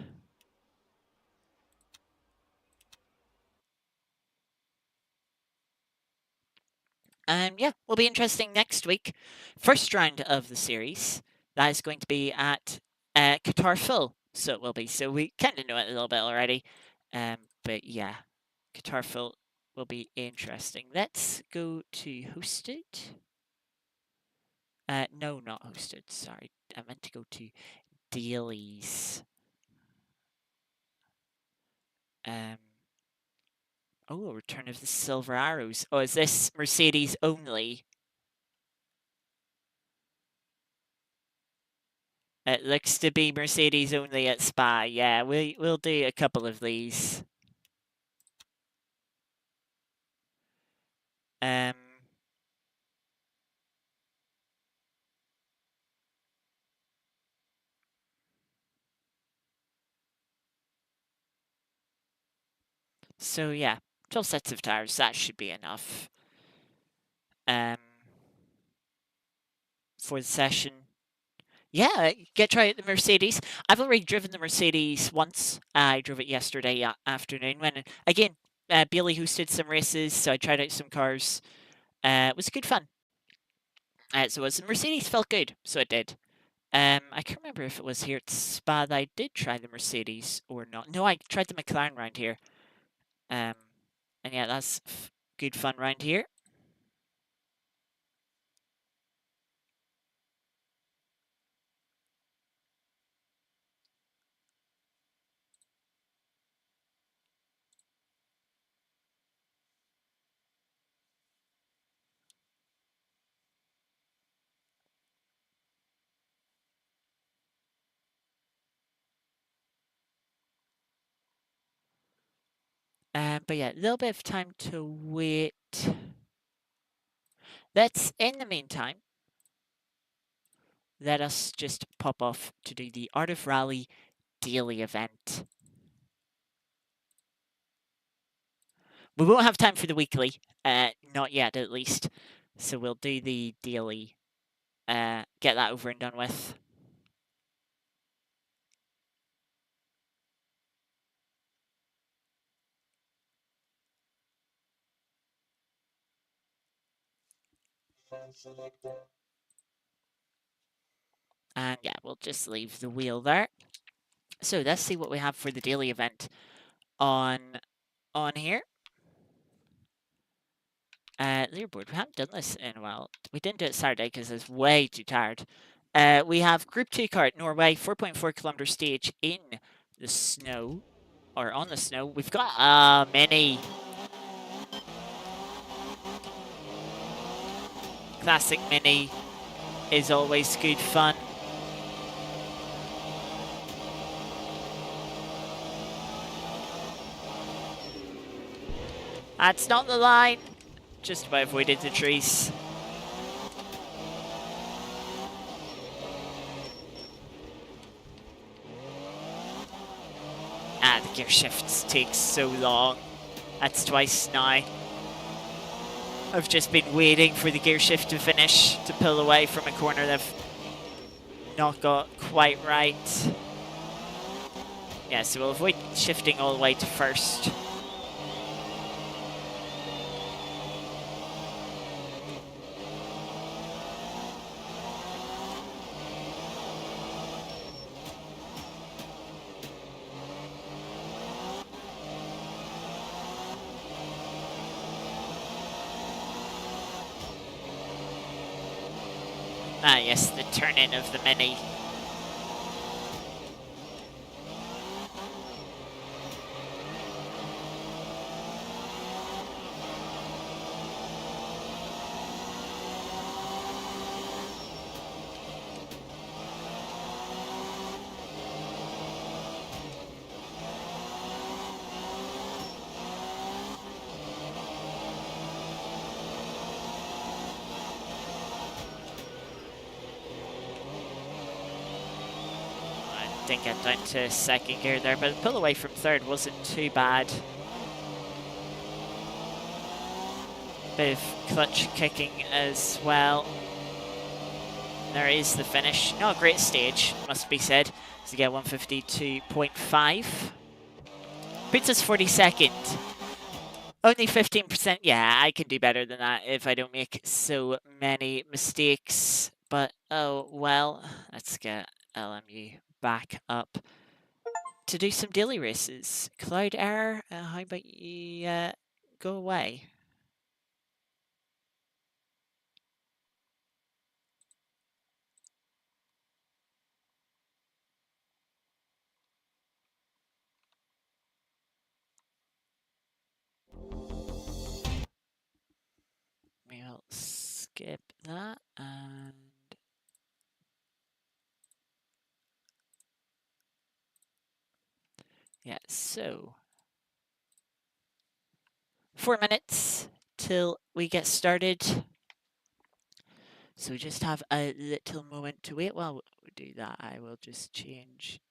Yeah, will be interesting next week. First round of the series. That is going to be at Qatar Full. So it will be. So we kind of know it a little bit already. But yeah, Qatar Full will be interesting. Let's go to hosted. No, not hosted. Sorry. I meant to go to dailies. Oh, Return of the Silver Arrows. Oh, is this Mercedes only? It looks to be Mercedes only at Spa. Yeah, we'll do a couple of these. Um. So yeah, 12 sets of tires. That should be enough. For the session. Yeah, try out the Mercedes. I've already driven the Mercedes once. I drove it yesterday afternoon when, again, Bailey hosted some races, so I tried out some cars. It was good fun. So it was. The Mercedes felt good, so it did. I can't remember if it was here at Spa that I did try the Mercedes or not. No, I tried the McLaren round here. And yeah, that's good fun round here. But yeah, a little bit of time to wait. Let's, in the meantime, let us just pop off to do the Art of Rally daily event. We won't have time for the weekly, not yet at least. So we'll do the daily get that over and done with. And yeah, we'll just leave the wheel there. So let's see what we have for the daily event on here. Leaderboard. We haven't done this in a while. We didn't do it Saturday because I was way too tired. We have Group 2 kart, Norway, 4.4 kilometer stage in the snow, or on the snow. We've got a mini. Classic mini is always good fun. That's not the line. Just about avoided the trees. The gear shifts take so long. That's twice now. I've just been waiting for the gear shift to finish to pull away from a corner that I've not got quite right. Yeah, so we'll avoid shifting all the way to first. Ah, yes, the turn-in of the Mini. I didn't get down to second gear there, but the pull away from third wasn't too bad. Bit of clutch kicking as well. There is the finish. Not a great stage, must be said. To get 152.5. Puts us 42nd. Only 15%. Yeah, I can do better than that if I don't make so many mistakes. But oh well. Let's get LMU back up to do some daily races. Cloud Error, how about you go away? We'll skip that and yeah, so 4 minutes till we get started. So we just have a little moment to wait. While we do that, I will just change.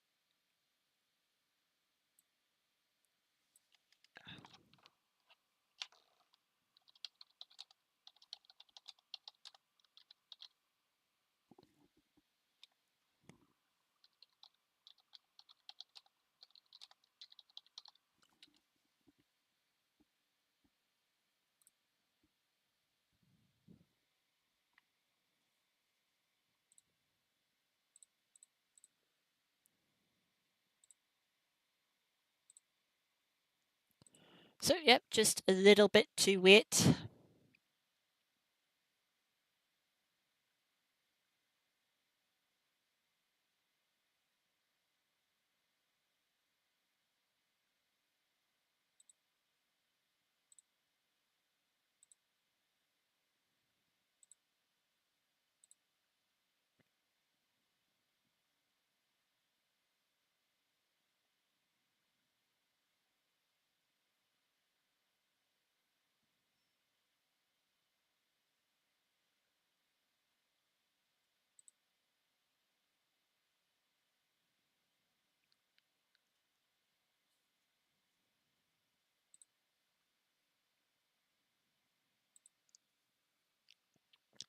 So, yep, just a little bit to wait.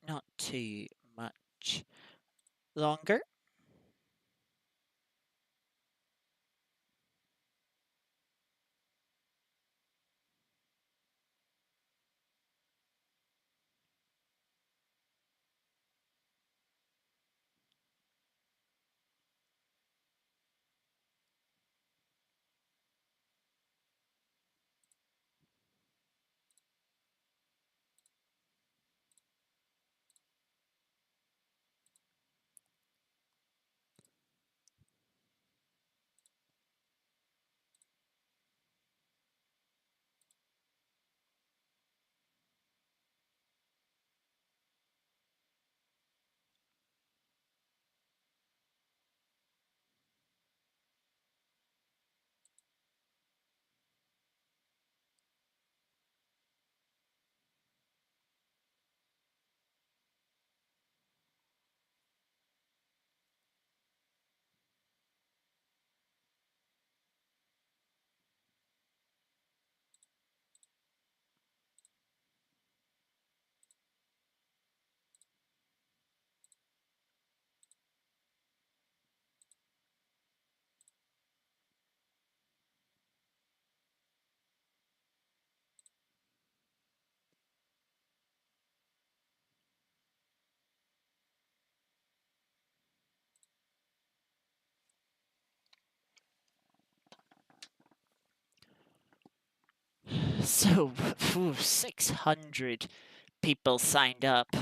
Not too much much longer. So, 600 people signed up.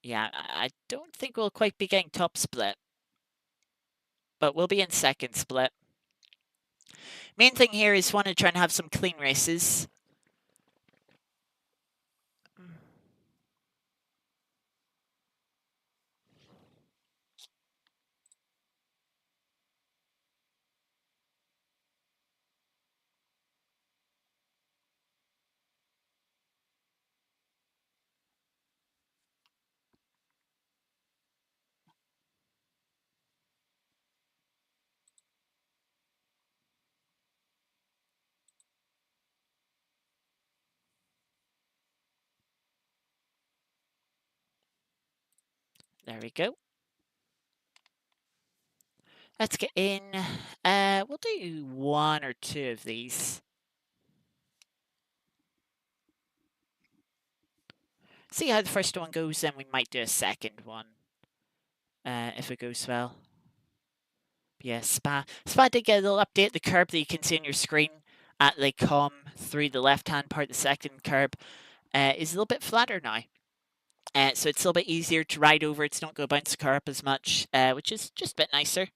Yeah, I don't think we'll quite be getting top split, but we'll be in second split. Main thing here is want to try and have some clean races. There we go. Let's get in. We'll do one or two of these. See how the first one goes, then we might do a second one. If it goes well. Yeah, Spa. Spa did get a little update. The curb that you can see on your screen at they come through the left-hand part, the second curb, is a little bit flatter now. So it's a little bit easier to ride over. It's not going to bounce the car up as much, which is just a bit nicer.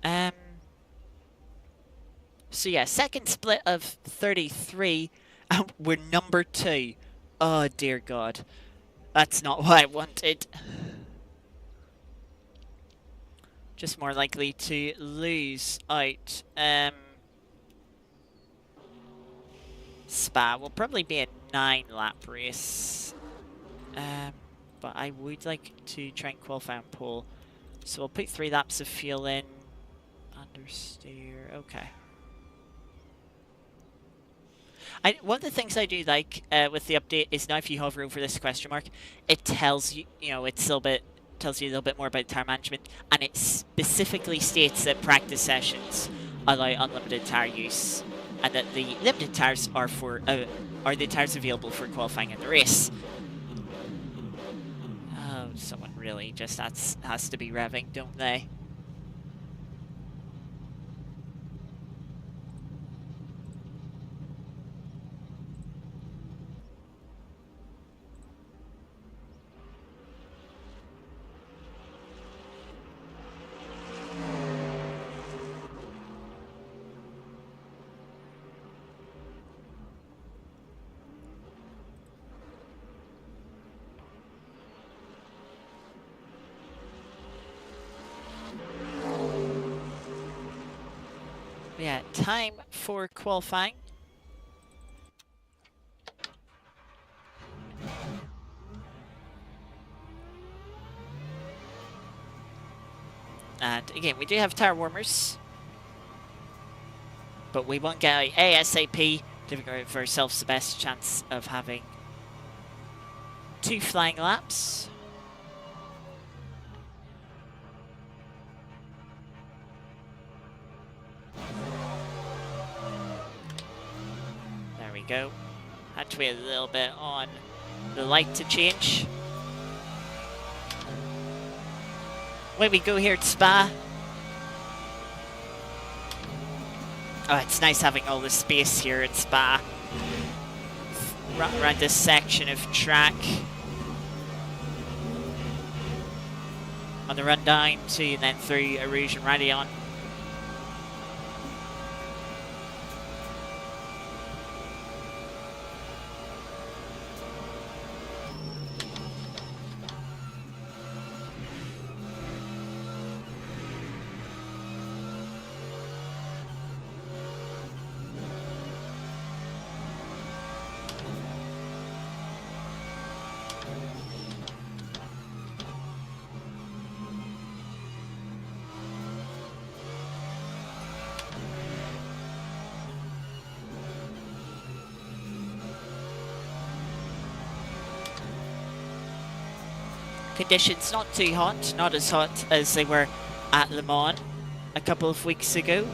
Um, so yeah, second split of 33, and we're number 2. Oh dear God, that's not what I wanted. Just more likely to lose out. Spa will probably be a 9-lap race. But I would like to try and qualify on pole. So we'll put 3 laps of fuel in. Understeer, okay. One of the things I do like with the update is now if you hover over this question mark, it tells you, it's a little bit, tells you a little bit more about tire management, and it specifically states that practice sessions allow unlimited tire use, and that the limited tires are the tires available for qualifying in the race. Oh, someone really just has to be revving, don't they? Yeah, time for qualifying. And again, we do have tire warmers, but we won't get ASAP to give ourselves the best chance of having 2 flying laps. There we go. Had to wait a little bit on the light to change. Away we go here at Spa. Oh, it's nice having all the space here at Spa. Around this section of track. On the run down to and then through Rouge and Raidillon. Conditions not too hot, not as hot as they were at Le Mans a couple of weeks ago.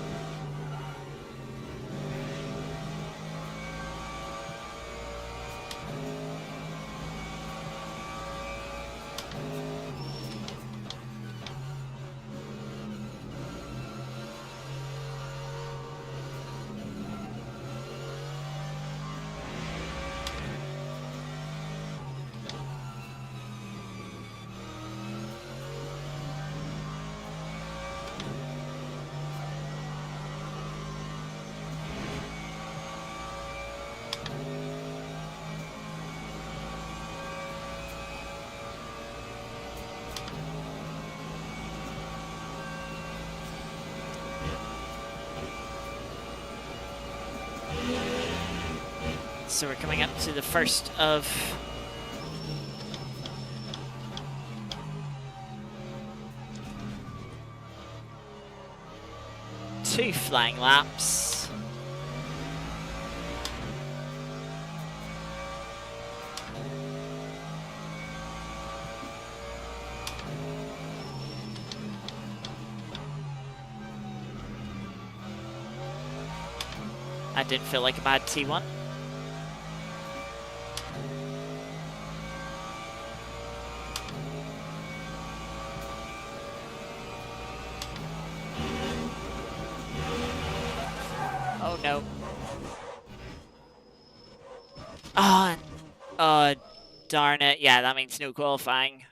So we're coming up to the first of two flying laps. That didn't feel like a bad T1. Oh no. Oh, darn it. Yeah, that means no qualifying.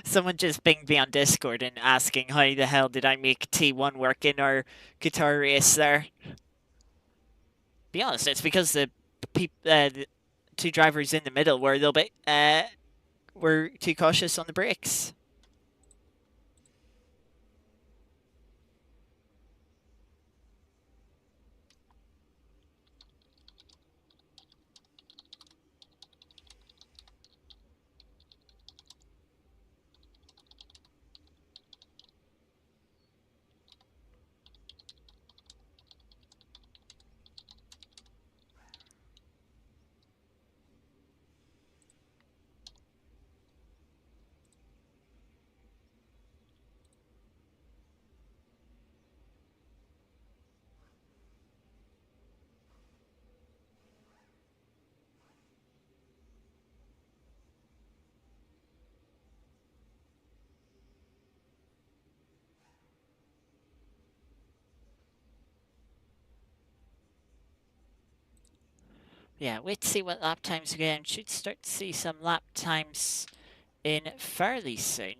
Someone just pinged me on Discord and asking how the hell did I make T1 work in our Qatar race there. Be honest, it's because the two drivers in the middle were a little bit were too cautious on the brakes. Yeah, wait to see what lap times we get. Should start to see some lap times in fairly soon.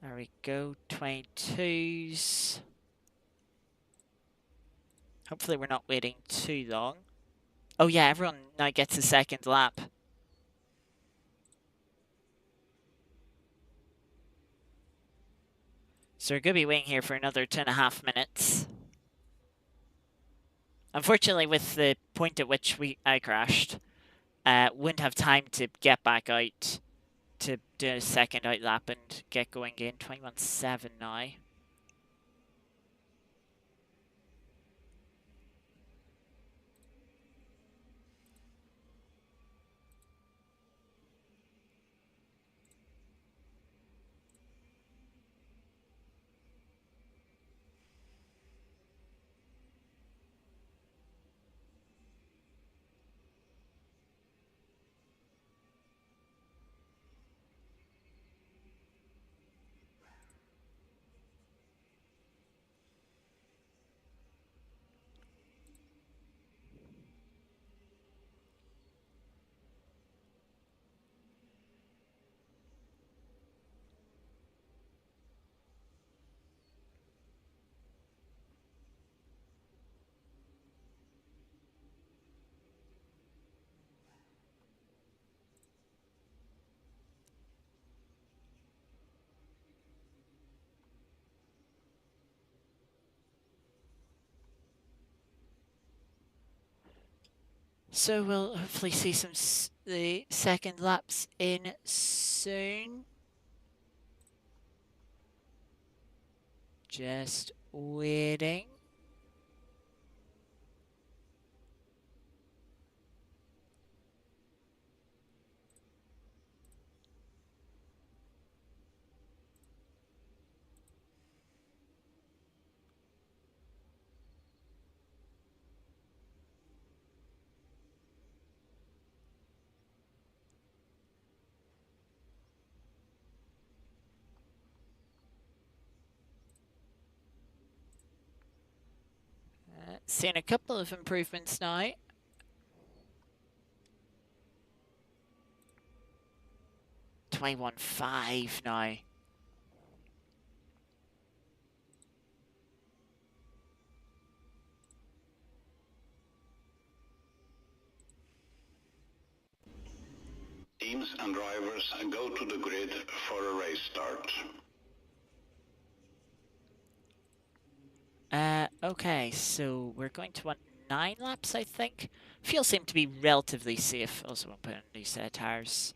There we go, 22s. Hopefully we're not waiting too long. Oh yeah, everyone now gets a second lap. So we're going to be waiting here for another 2.5 minutes. Unfortunately, with the point at which I crashed, wouldn't have time to get back out to do a second out lap and get going again. 21.7 now. So we'll hopefully see some the second laps in soon. Just waiting. Seeing a couple of improvements now. $21.5 now. Teams and drivers go to the grid for a race start. Okay, so we're going to want 9 laps, I think. Fuel seemed to be relatively safe. Also won't put in these tires.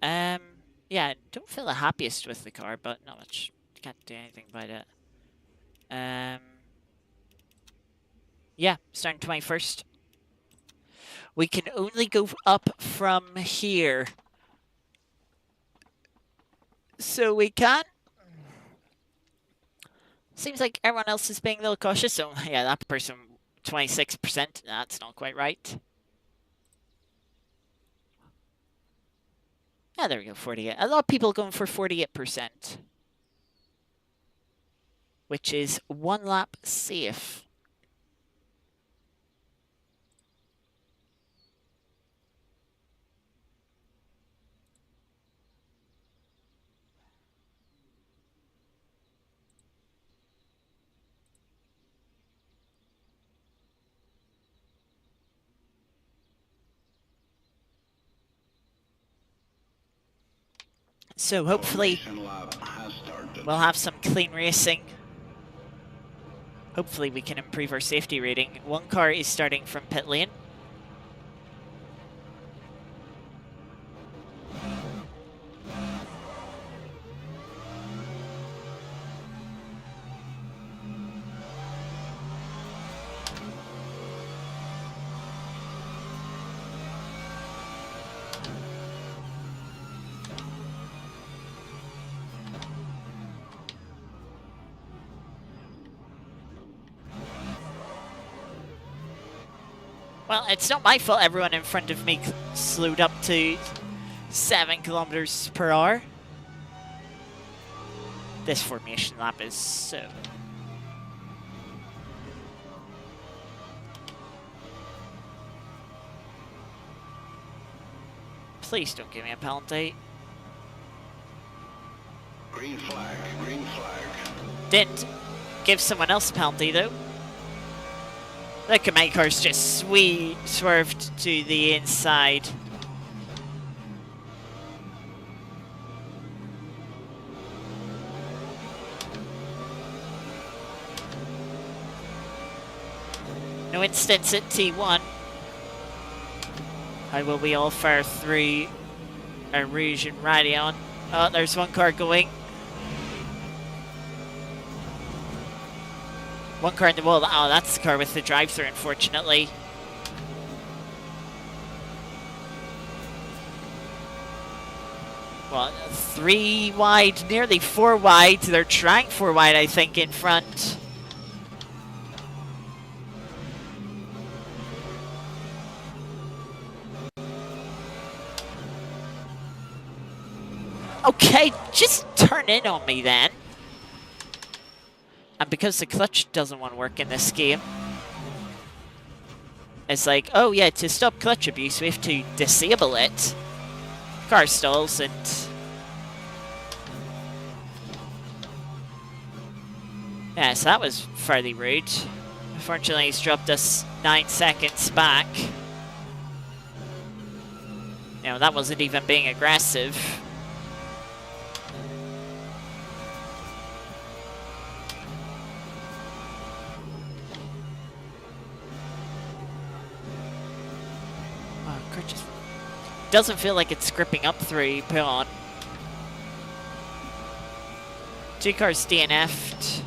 Yeah, don't feel the happiest with the car, but not much. Can't do anything about it. Yeah, starting 21st. We can only go up from here. So we can't. Seems like everyone else is being a little cautious. So yeah, that person, 26%. That's not quite right. Yeah, there we go, 48. A lot of people going for 48%. Which is 1 lap safe. So hopefully we'll have some clean racing. Hopefully we can improve our safety rating. One car is starting from pit lane. Well, it's not my fault everyone in front of me slowed up to 7 kilometers per hour. This formation lap is so... Please don't give me a penalty. Green flag, green flag. Didn't give someone else a penalty though. Look at my car's just swerved to the inside. No instance at T1. How will we all fare through a Rouge and Radeon? Oh, there's one car going. One car in the wall. Oh, that's the car with the drive-thru, unfortunately. Well, 3 wide, nearly 4 wide. They're trying 4 wide, I think, in front. Okay, just turn in on me then. And because the clutch doesn't want to work in this game, it's like, oh yeah, to stop clutch abuse, we have to disable it. Car stalls and... Yeah, so that was fairly rude. Unfortunately, he's dropped us 9 seconds back. You know, that wasn't even being aggressive. Just doesn't feel like it's gripping up through Pillon. 2 cars DNF'd.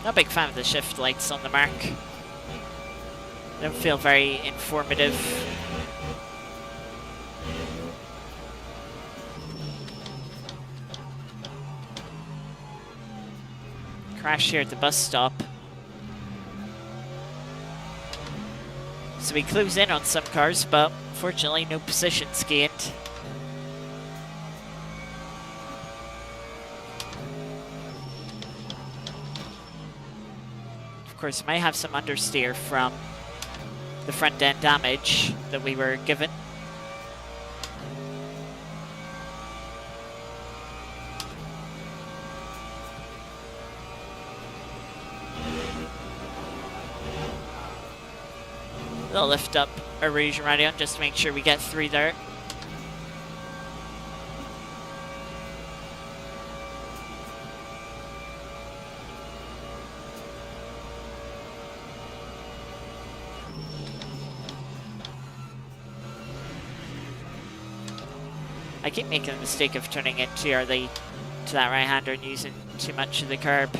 Not a big fan of the shift lights on the mark. Don't feel very informative. Crash here at the bus stop. So we close in on some cars, but fortunately no positions gained. Of course, might have some understeer from the front end damage that we were given. They'll lift up a Rouge and Radeon just to make sure we get through there. I keep making the mistake of turning into early to that right-hander and using too much of the curb.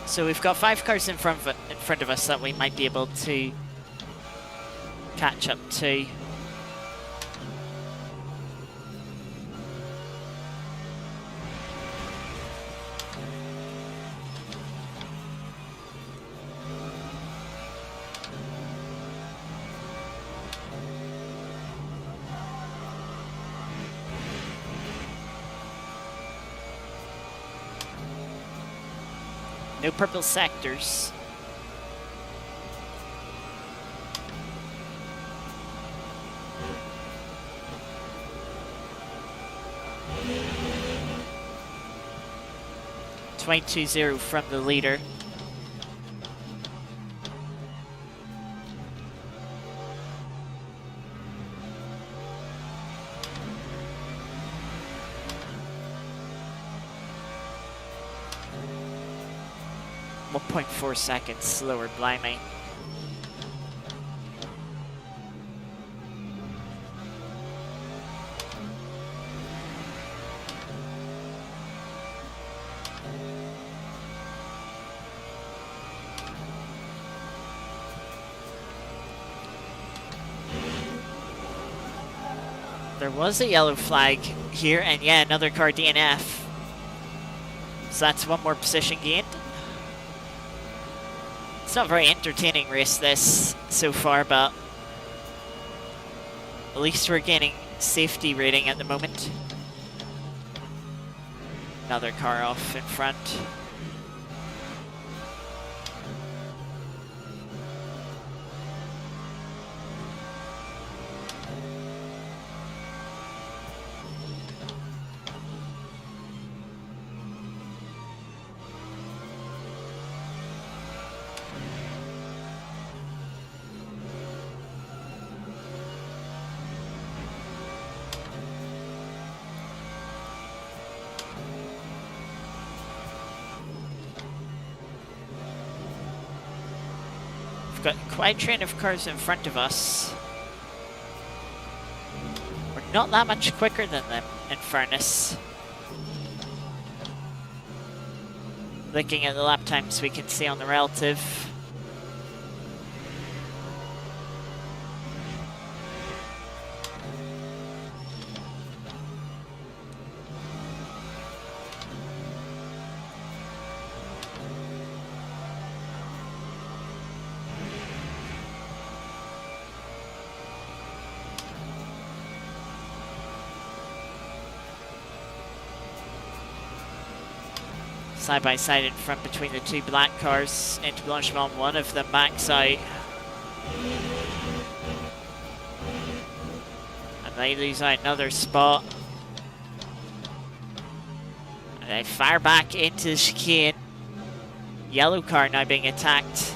So we've got 5 cars in front of us that we might be able to catch up to. No purple sectors. .220 from the leader. .4 seconds slower, blimey. There was a yellow flag here, and yeah, another car DNF. So that's one more position gained. It's not a very entertaining race this so far, but at least we're gaining safety rating at the moment. Another car off in front. Got quite a train of cars in front of us. We're not that much quicker than them, in fairness. Looking at the lap times we can see on the relative. Side by side in front between the two black cars into Blanchement, one of them max out. And they lose out another spot. And they fire back into the chicane. Yellow car now being attacked.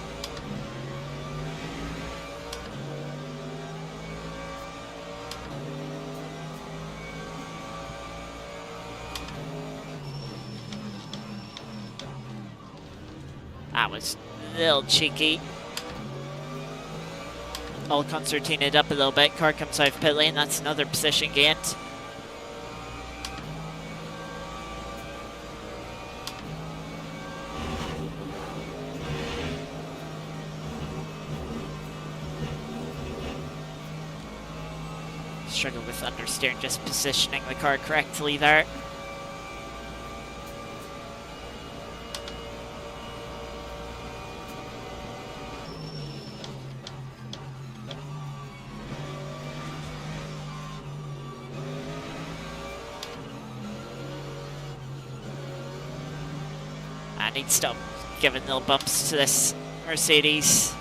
That was a little cheeky. All concertinaed up a little bit. Car comes out of pit lane. That's another position gained. Struggle with understeer, just positioning the car correctly there. I need to stop giving little bumps to this Mercedes.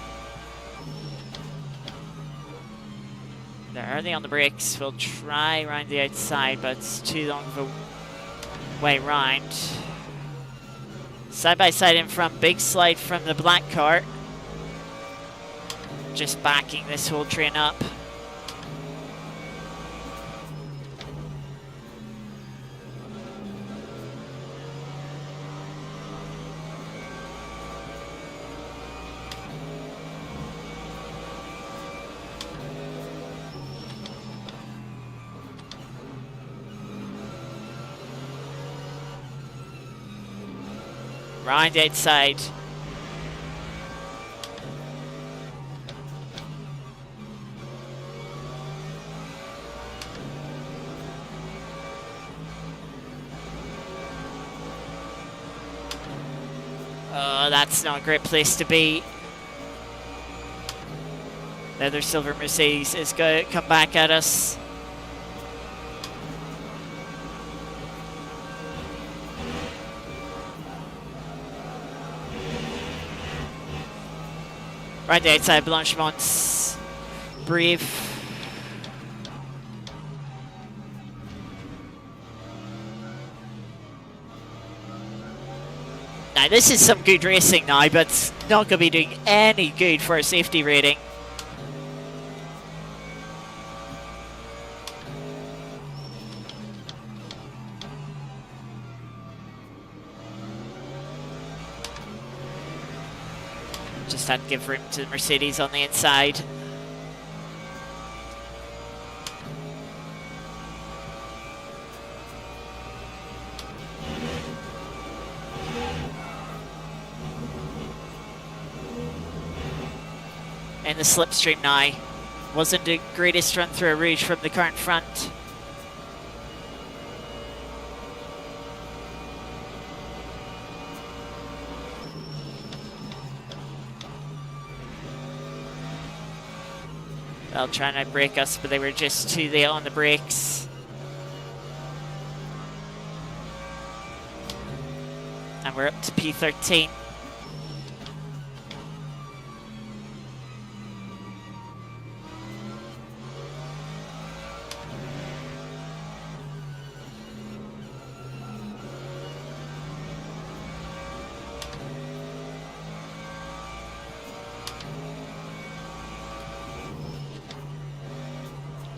They're early on the brakes. We'll try around the outside, but it's too long of a way round. Side by side in front, big slide from the black car. Just backing this whole train up. Round outside. Oh, that's not a great place to be. The other silver Mercedes is going to come back at us. Right outside Blanchemont's Brave. Now this is some good racing now, but it's not going to be doing any good for a safety rating. Just had to give room to Mercedes on the inside. In the slipstream now. Wasn't the greatest run through a rouge from the car in front. Well, trying to brake us, but they were just too late on the brakes. And we're up to P13.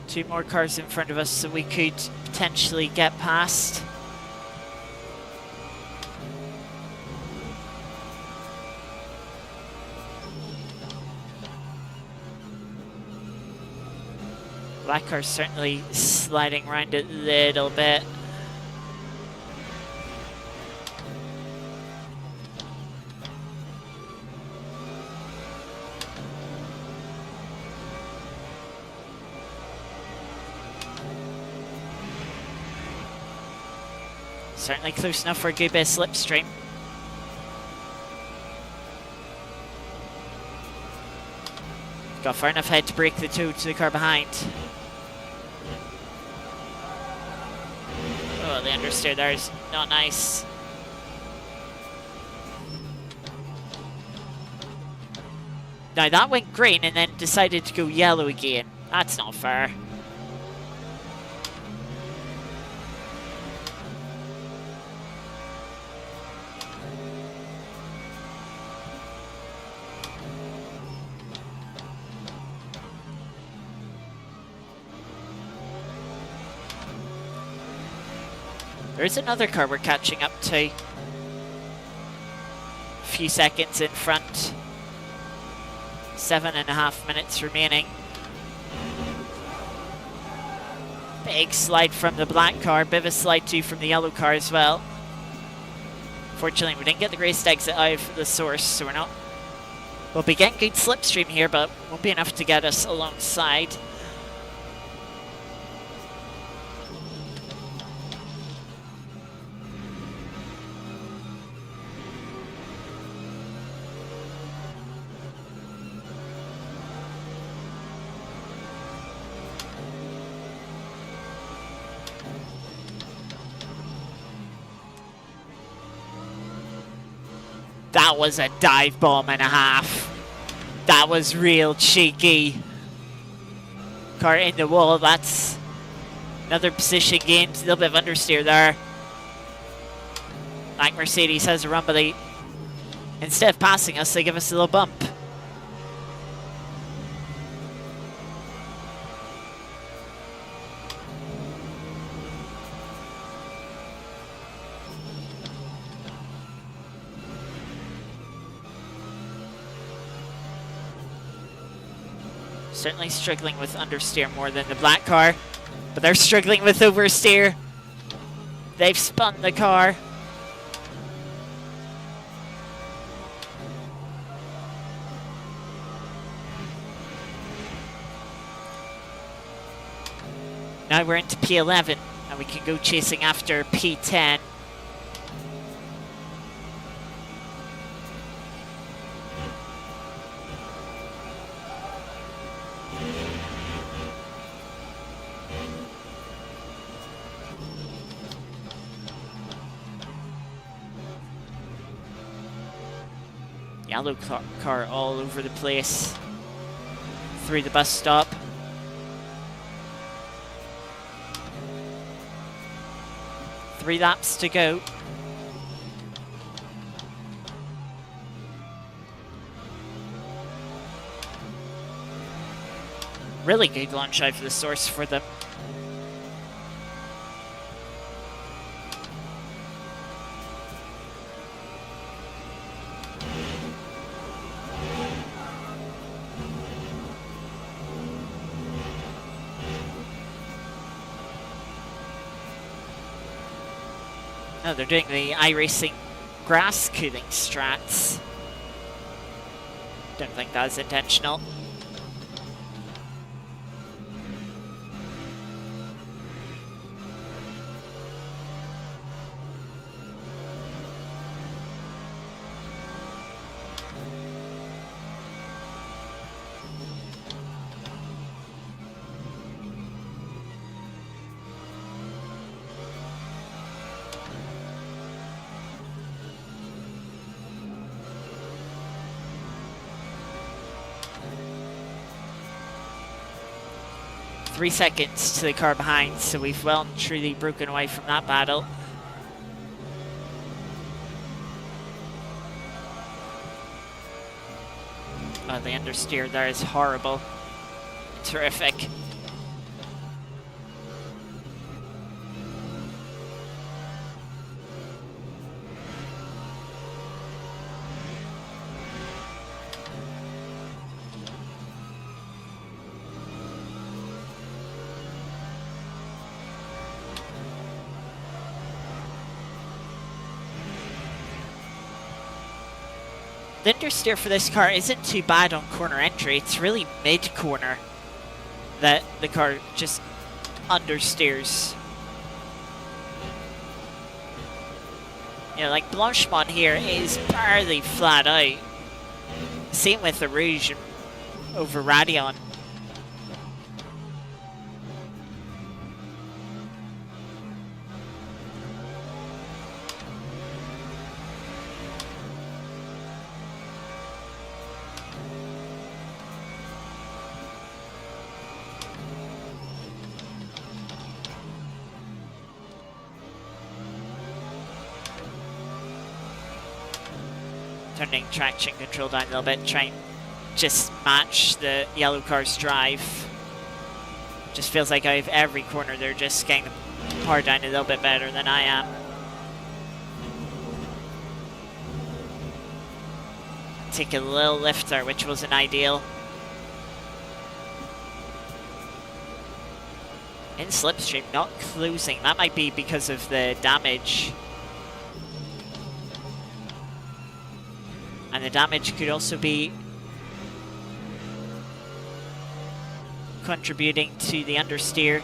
Two more cars in front of us, so we could potentially get past. Black car's certainly sliding around a little bit. Certainly close enough for a good bit of slipstream. Got far enough ahead to break the toe to the car behind. Oh, the understeer there is not nice. Now that went green and then decided to go yellow again. That's not fair. There's another car we're catching up to. A few seconds in front. 7.5 minutes remaining. Big slide from the black car, bit of a slide too from the yellow car as well. Fortunately, we didn't get the raced exit out of the source, so we're not... We'll be getting good slipstream here, but won't be enough to get us alongside. That was a dive bomb and a half. That was real cheeky. Car in the wall, that's another position gain. A little bit of understeer there. Like Mercedes has a run, but they, instead of passing us, they give us a little bump. Certainly struggling with understeer more than the black car, but they're struggling with oversteer. They've spun the car. Now we're into P11, and we can go chasing after P10. Yellow car all over the place through the bus stop. Three laps to go. Really good launch out of the source for them. No, they're doing the iRacing grass cooling strats. Don't think that was intentional. Three seconds to the car behind, so we've well and truly broken away from that battle. Oh, the understeer there is horrible. Terrific. The understeer for this car isn't too bad on corner entry. It's really mid-corner that the car just understeers. You know, like Blanchemont here is barely flat out. Same with the Rouge over Radion. Turning traction control down a little bit, trying just match the yellow car's drive. Just feels like out of every corner they're just getting the power down a little bit better than I am. Take a little lift there, which wasn't ideal. In slipstream, not closing. That might be because of the damage. And the damage could also be contributing to the understeer.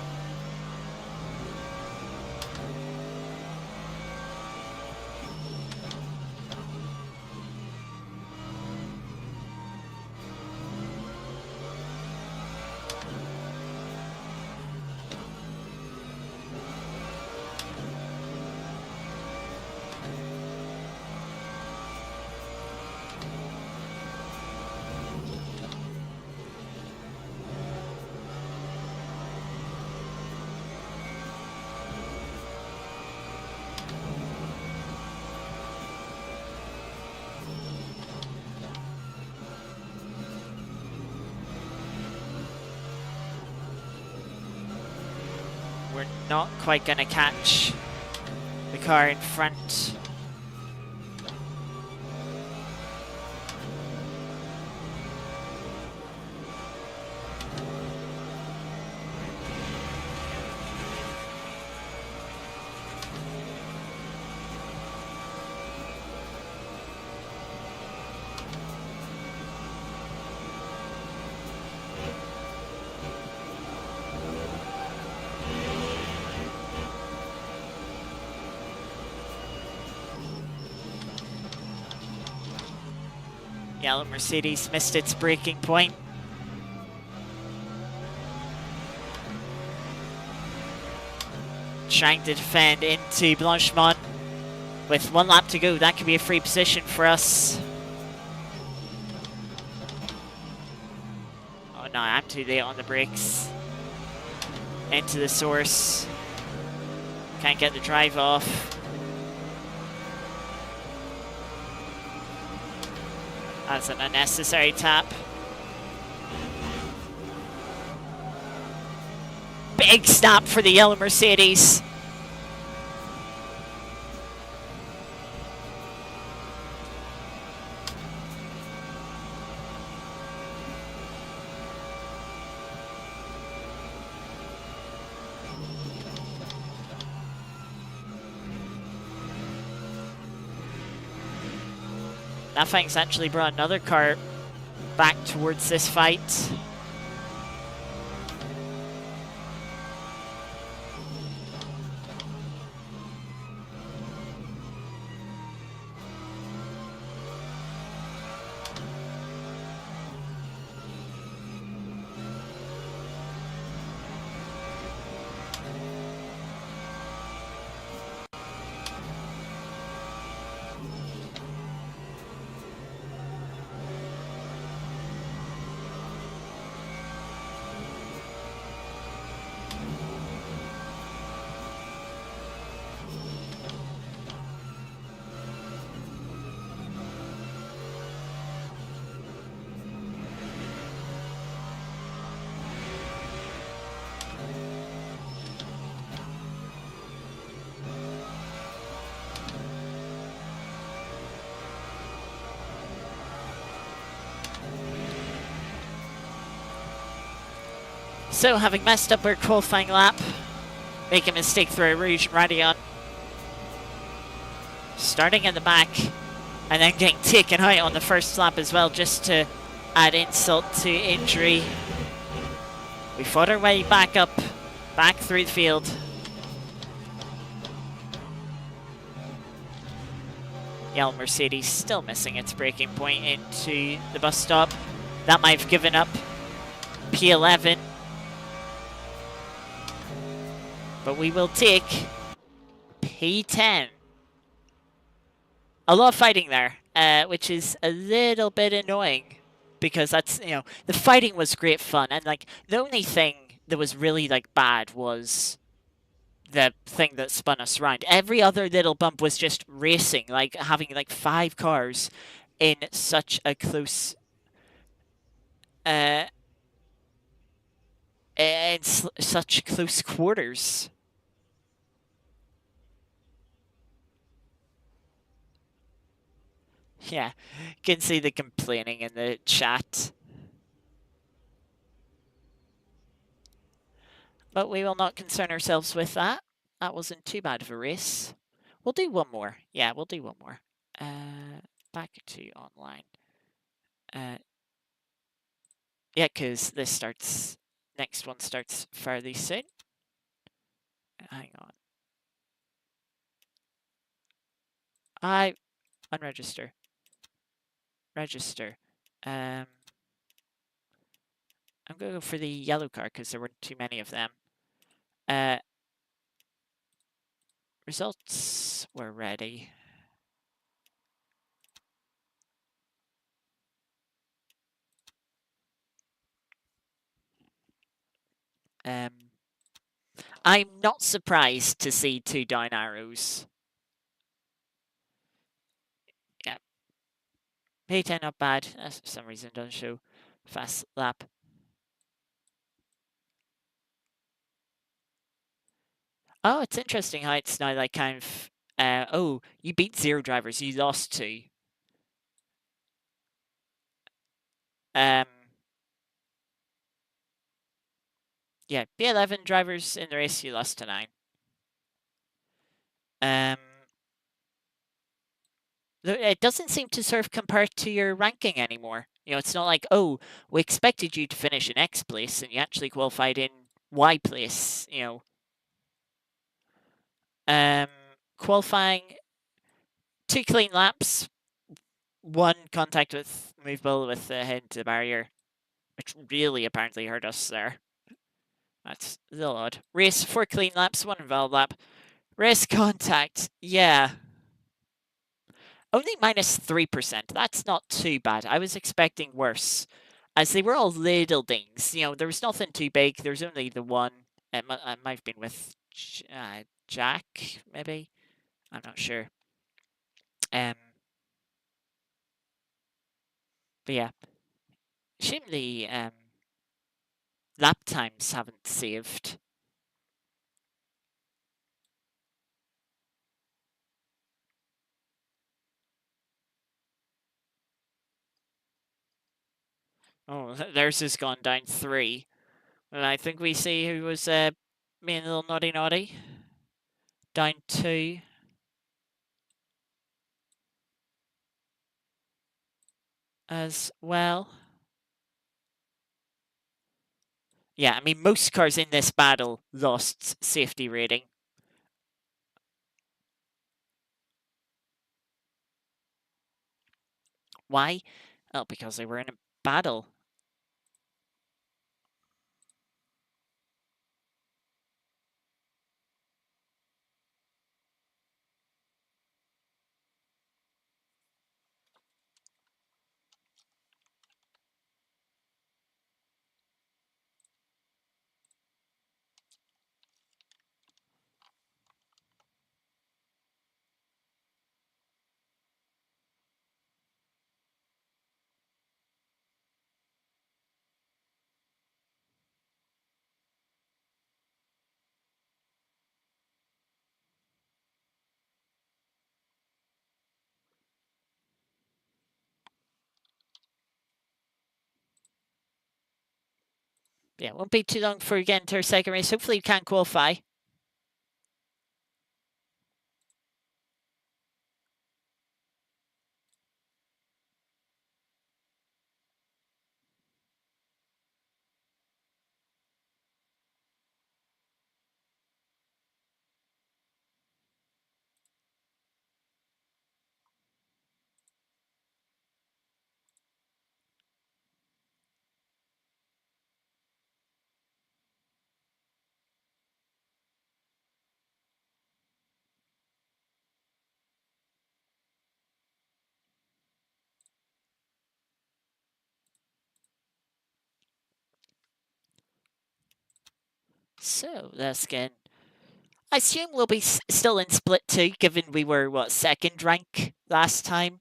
We're not quite going to catch the car in front. Yellow Mercedes missed its braking point. Trying to defend into Blanchemont. With 1 lap to go, that could be a free position for us. no, I'm too late on the brakes. Into the source. Can't get the drive off. That's an unnecessary tap. Big snap for the yellow Mercedes. That thing's actually brought another car back towards this fight. So, having messed up our qualifying lap, make a mistake through a Rouge Radion, starting in the back, and then getting taken out on the first lap as well, just to add insult to injury. We fought our way back up, back through the field. Yellow Mercedes still missing its braking point into the bus stop. That might have given up P11. But we will take P10. A lot of fighting there, which is a little bit annoying. Because that's, you know, the fighting was great fun. And, like, the only thing that was really, like, bad was the thing that spun us around. Every other little bump was just racing. Like, having, like, 5 cars in such a close... in such close quarters. Yeah, you can see the complaining in the chat. But we will not concern ourselves with that. That wasn't too bad of a race. We'll do one more. Yeah, we'll do one more. Back to online. Yeah, because this starts... Next one starts fairly soon. Hang on. Unregister. Register. I'm going to go for the yellow car because there weren't too many of them. Results were ready. I'm not surprised to see 2 down arrows. Yeah. P10 not bad. For some reason it doesn't show fast lap. Oh, it's interesting how it's now like kind of... oh, you beat 0 drivers. You lost 2. Yeah, B11 drivers in the race, you lost to 9. It doesn't seem to sort of compare to your ranking anymore. You know, it's not like, oh, we expected you to finish in X place and you actually qualified in Y place, you know. Qualifying, 2 clean laps, 1 contact with movable with the head to the barrier, which really apparently hurt us there. That's a little odd. Race, 4 clean laps, 1 invalid lap. Race contact, yeah. Only -3%. That's not too bad. I was expecting worse. as they were all little things. You know, there was nothing too big. There was only the one. It might have been with Jack, maybe. I'm not sure. Um, but yeah, shame the lap times haven't saved. Oh, theirs has gone down 3. And I think we see who was being a little naughty. Down 2. As well. Yeah, I mean, most cars in this battle lost safety rating. Why? Oh, because they were in a battle. Yeah, it won't be too long before we get into our second race. Hopefully, we can qualify. So let's get. I assume we'll be still in split 2, given we were what, second rank last time.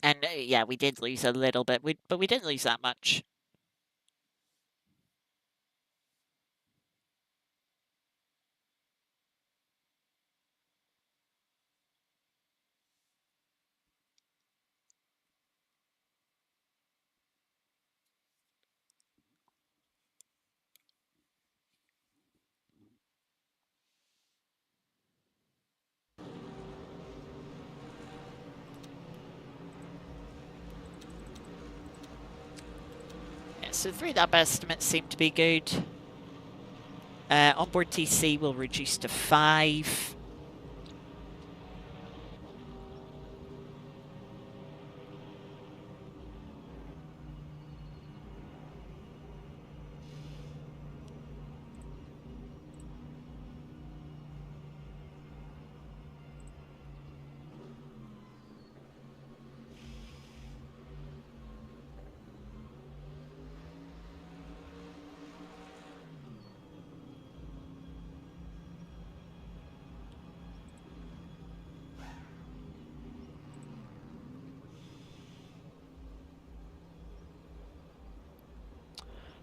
And yeah, we did lose a little bit, but we didn't lose that much. Yeah, so 3 lap estimates seem to be good. Onboard TC will reduce to 5.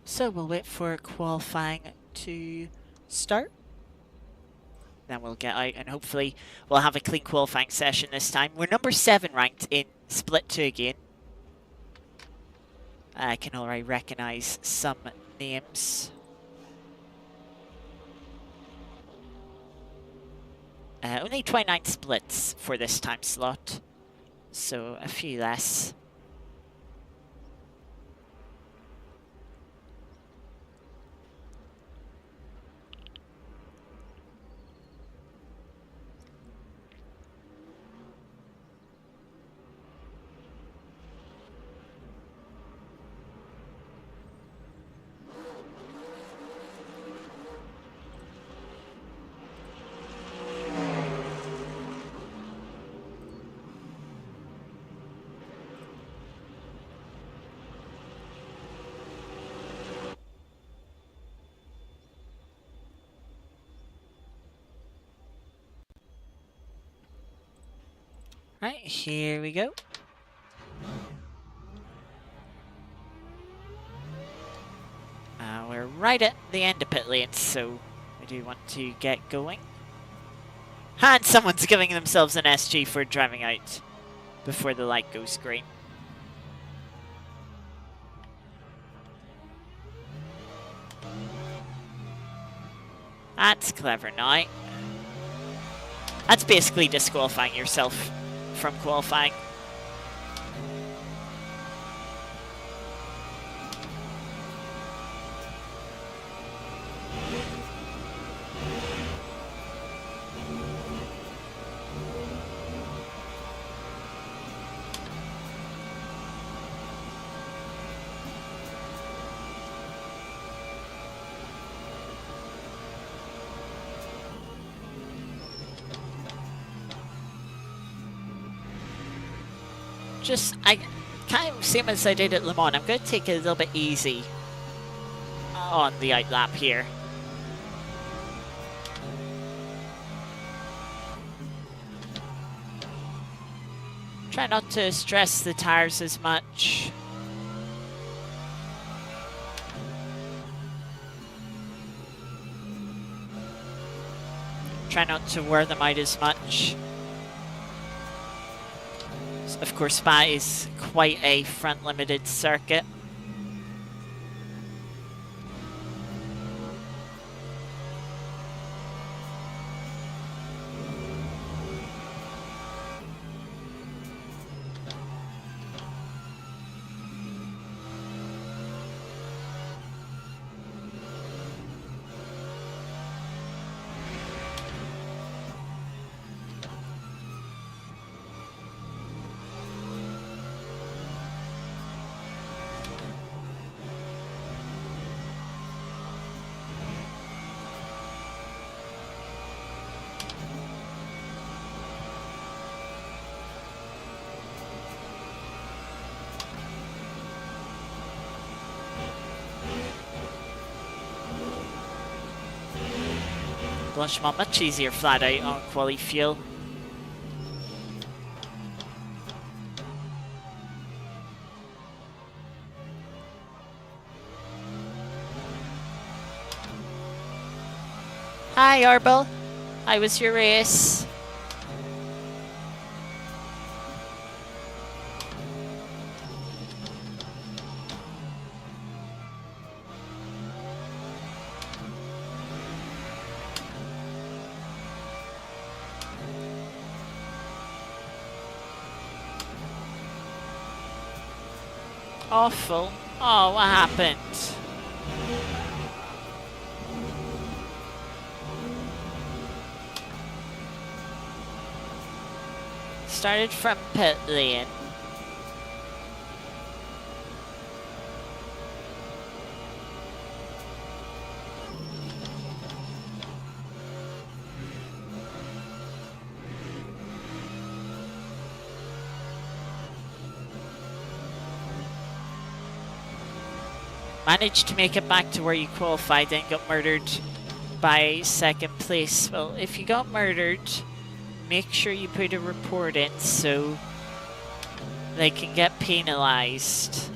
So we'll wait for qualifying to start. Then we'll get out and hopefully we'll have a clean qualifying session this time. We're number 7 ranked in Split 2 again. I can already recognise some names. Only 29 splits for this time slot, so a few less. Right, here we go. We're right at the end of pit lane, so we do want to get going. And someone's giving themselves an SG for driving out before the light goes green. That's clever now. That's basically disqualifying yourself from qualifying. I kind of same as I did at Le Mans. I'm going to take it a little bit easy on the outlap here. Try not to stress the tires as much. Try not to wear them out as much. Of course, Spa is quite a front-limited circuit. Blanchiment much easier flat out on quali fuel. Hi Arbel, how was your race? Awful. Oh, what happened? Started from pit lane. Managed to make it back to where you qualified, then got murdered by second place. Well, if you got murdered, make sure you put a report in so they can get penalized.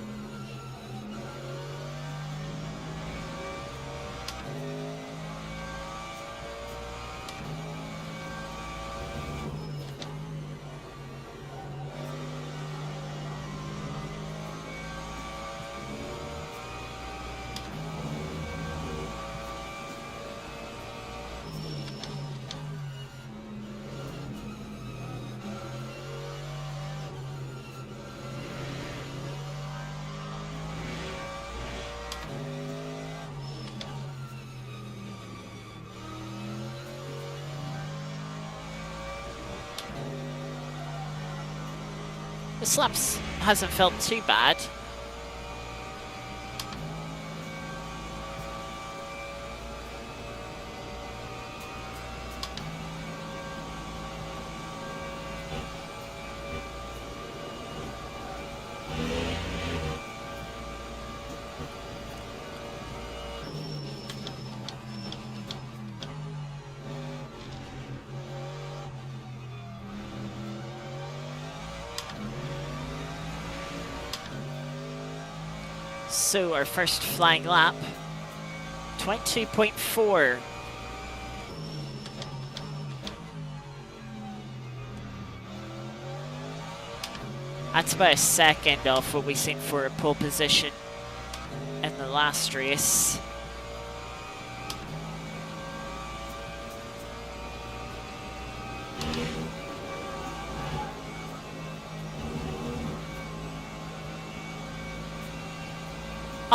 The slaps hasn't felt too bad. So our first flying lap, 22.4. That's about a second off what we've seen for a pole position in the last race.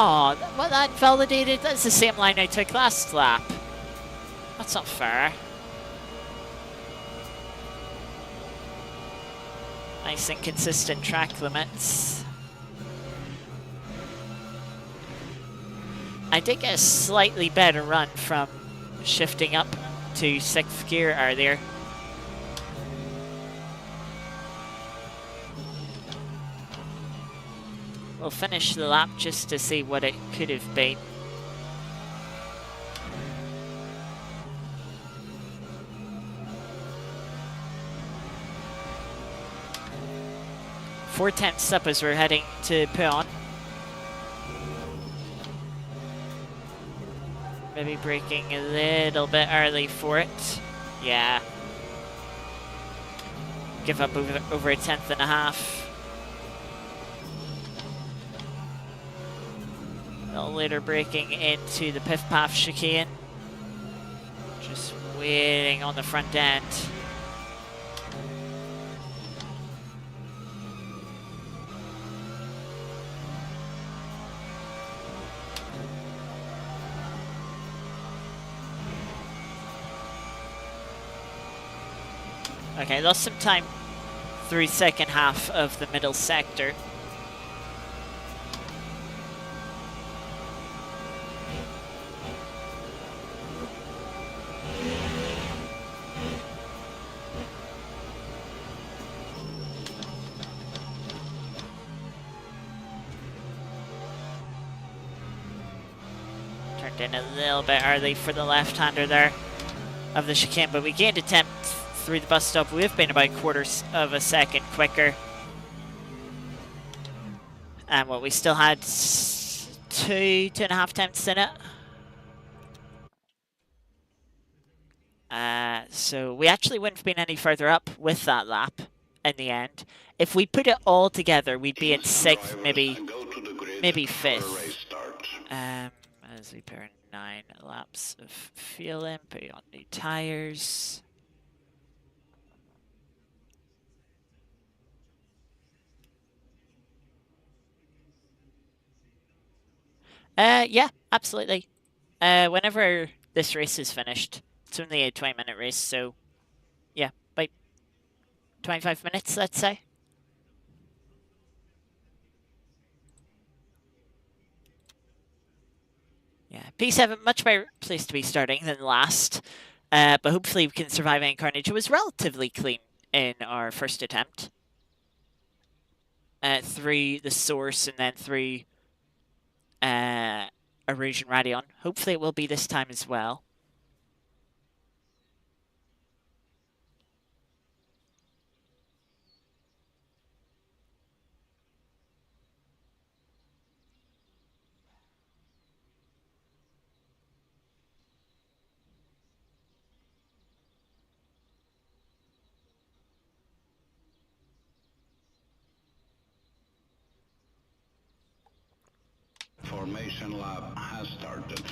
Oh, well, that validated. That's the same line I took last lap. That's not fair. Nice and consistent track limits. I did get a slightly better run from shifting up to 6th gear earlier. We'll finish the lap just to see what it could have been. Four tenths up as we're heading to put on. Maybe braking a little bit early for it. Yeah. Give up over a tenth and a half. A little later braking into the Piff Path chicane. Just waiting on the front end. Okay, lost some time through second half of the middle sector. Turned in a little bit early for the left-hander there of the chicane, but we gained a tenth through the bus stop. We've been about quarters of a second quicker. And what we still had 2.5 tenths in it. So we actually wouldn't have been any further up with that lap in the end. If we put it all together, we'd be at 6th, maybe 5th. As we pair 9 laps of fuel in, put on new tires. Yeah, absolutely. Whenever this race is finished, it's only a 20-minute race, so yeah, about 25 minutes, let's say. Yeah, P7, much better place to be starting than last, but hopefully we can survive any carnage. It was relatively clean in our first attempt. Through the source and then through Erosion Radion. Hopefully it will be this time as well. Formation lap has started.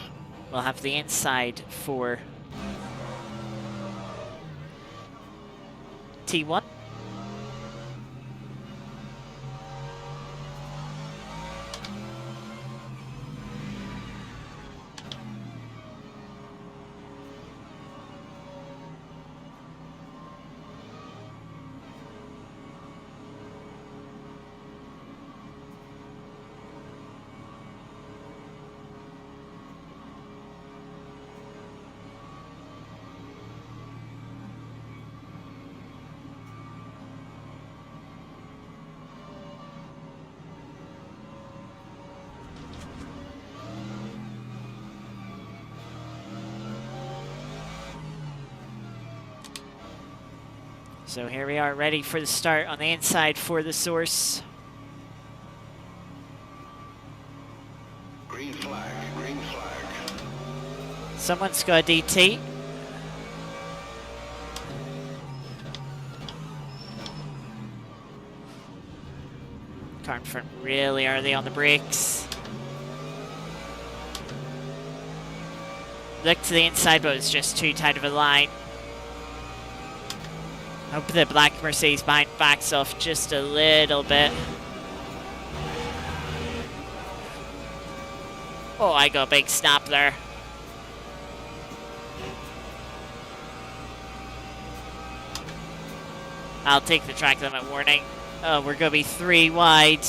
We'll have the inside for T1. So here we are, ready for the start on the inside for the source. Green flag, green flag. Someone's got a DT. Car in front really early on the brakes. Look to the inside, but it's just too tight of a line. Hope the black Mercedes behind backs off just a little bit. Oh, I got a big snap there. I'll take the track limit warning. Oh, we're going to be 3 wide.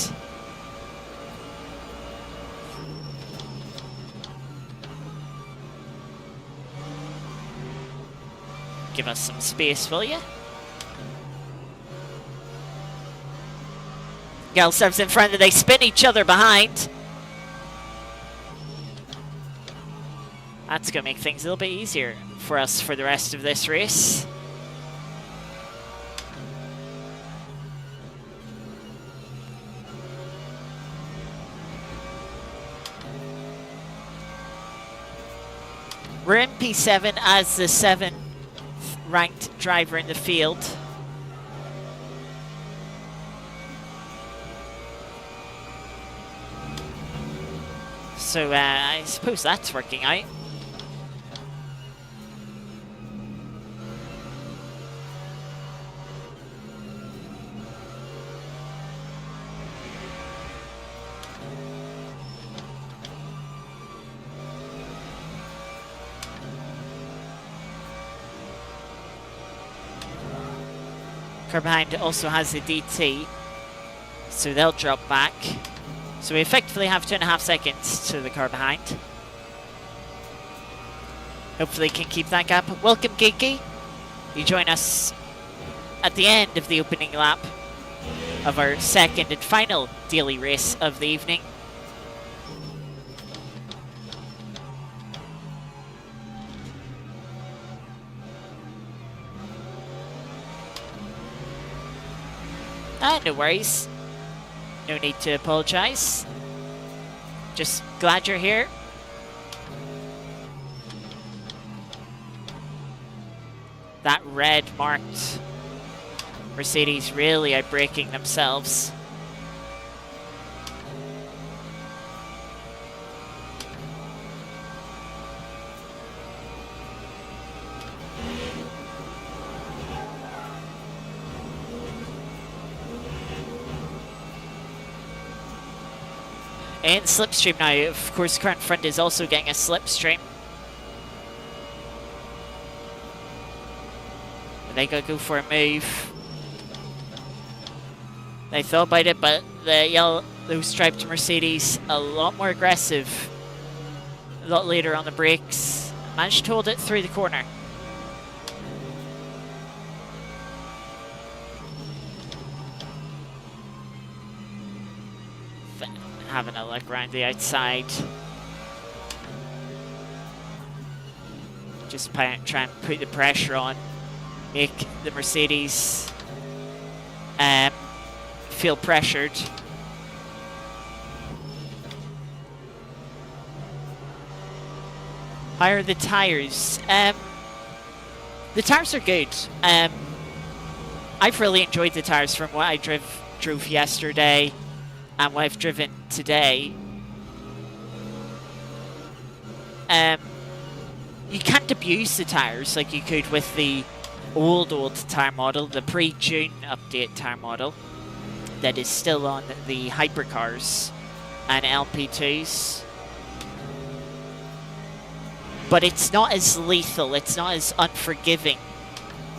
Give us some space, will you? Galster's in front and they spin each other behind. That's going to make things a little bit easier for us for the rest of this race. We're in P7 as the 7th ranked driver in the field. So I suppose that's working out. Car behind also has the DT, so they'll drop back. So we effectively have 2.5 seconds to the car behind. Hopefully can keep that gap. Welcome, Geeky. You join us at the end of the opening lap of our second and final daily race of the evening. No worries. No need to apologise. Just glad you're here. That red marked Mercedes really outbraking themselves. And slipstream now, of course, current front is also getting a slipstream. They gotta go for a move. They thought about it, but the yellow striped Mercedes a lot more aggressive. A lot later on the brakes. Managed to hold it through the corner. Having a look around the outside. Just try and put the pressure on. Make the Mercedes feel pressured. How are the tyres? The tyres are good. I've really enjoyed the tyres from what I drove yesterday and what I've driven today. You can't abuse the tyres like you could with the old tyre model, the pre-June update tyre model that is still on the Hypercars and LP2s. But it's not as lethal, it's not as unforgiving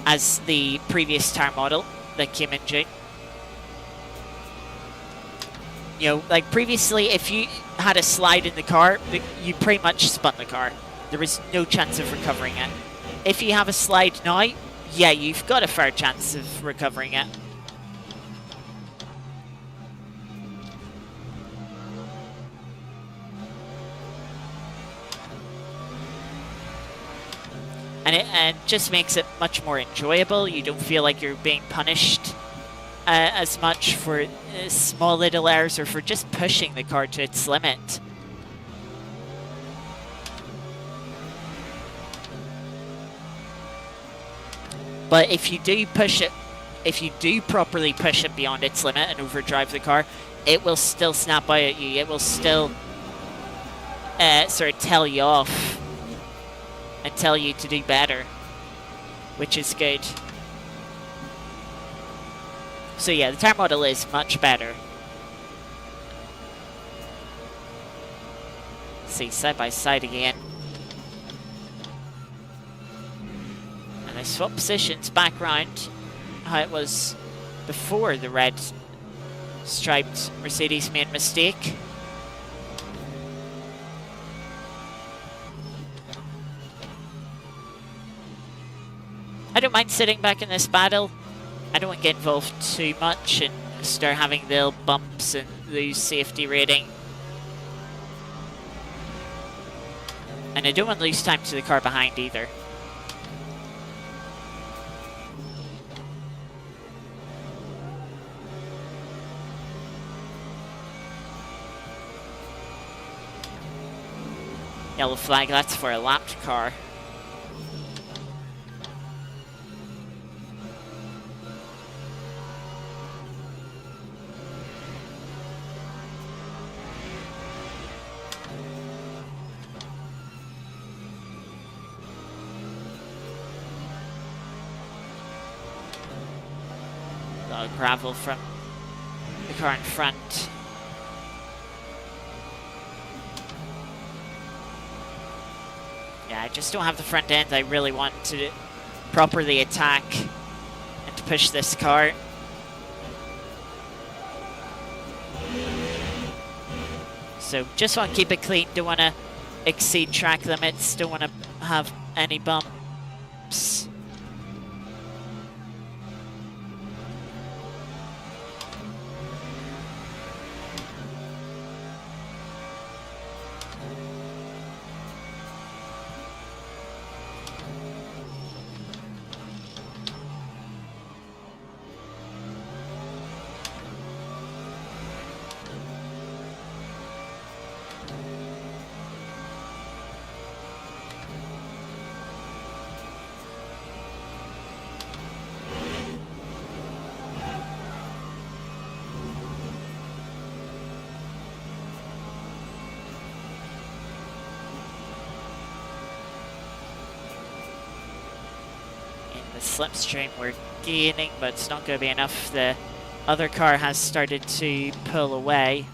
as the previous tyre model that came in June. You know, like previously, if you had a slide in the car, you pretty much spun the car. There was no chance of recovering it. If you have a slide now, yeah, you've got a fair chance of recovering it. And it just makes it much more enjoyable. You don't feel like you're being punished as much for small little errors or for just pushing the car to its limit. But if you do push it, if you do properly push it beyond its limit and overdrive the car, it will still snap out at you. It will still sort of tell you off and tell you to do better, which is good. So yeah, the Tyre model is much better. See, side by side again. And they swap positions back round how it was before the red striped Mercedes made a mistake. I don't mind sitting back in this battle. I don't want to get involved too much and start having little bumps and lose safety rating. And I don't want to lose time to the car behind either. Yellow flag, that's for a lapped car. A lot of gravel from the car in front. Yeah, I just don't have the front end I really want to properly attack and to push this car. So just want to keep it clean, don't want to exceed track limits, don't want to have any bumps. The slipstream we're gaining, but it's not going to be enough. The other car has started to pull away.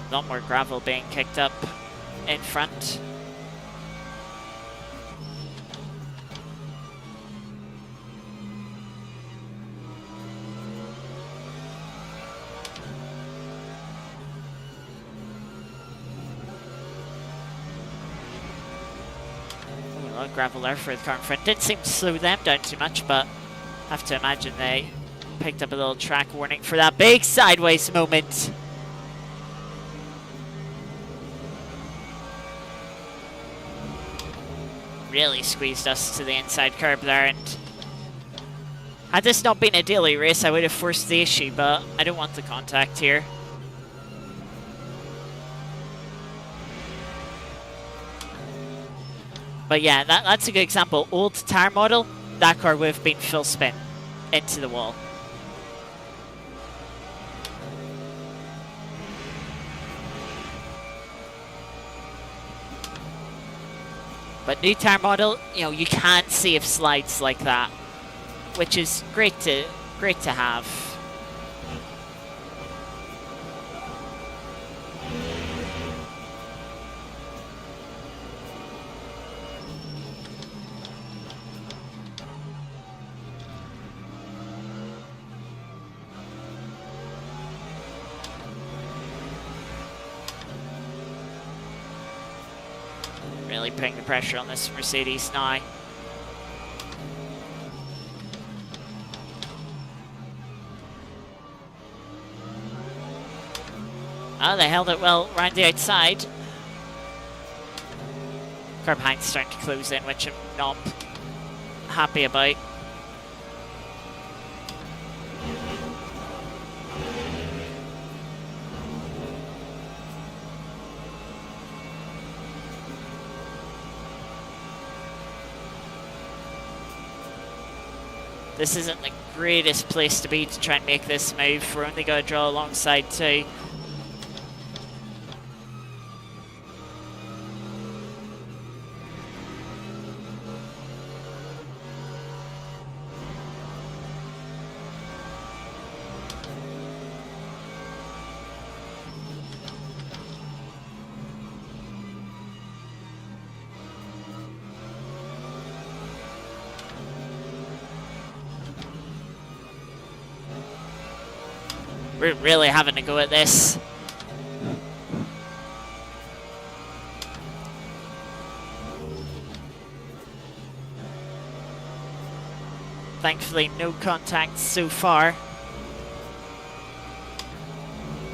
A lot more gravel being kicked up in front. A lot of gravel there for the car in front. Didn't seem to slow them down too much, but I have to imagine they picked up a little track warning for that big sideways moment. Really squeezed us to the inside curb there, and had this not been a daily race, I would have forced the issue, but I don't want the contact here. But yeah, that's a good example. Old Tyre model, that car would have been full spin into the wall. But new Tyre model, you know, you can't save slides like that, which is great to have. Really putting the pressure on this Mercedes now. Oh, they held it well round the outside. Car behind's starting to close in, which I'm not happy about. This isn't the greatest place to be to try and make this move. We're only going to draw alongside 2. We're really having to go at this. Thankfully, no contact so far.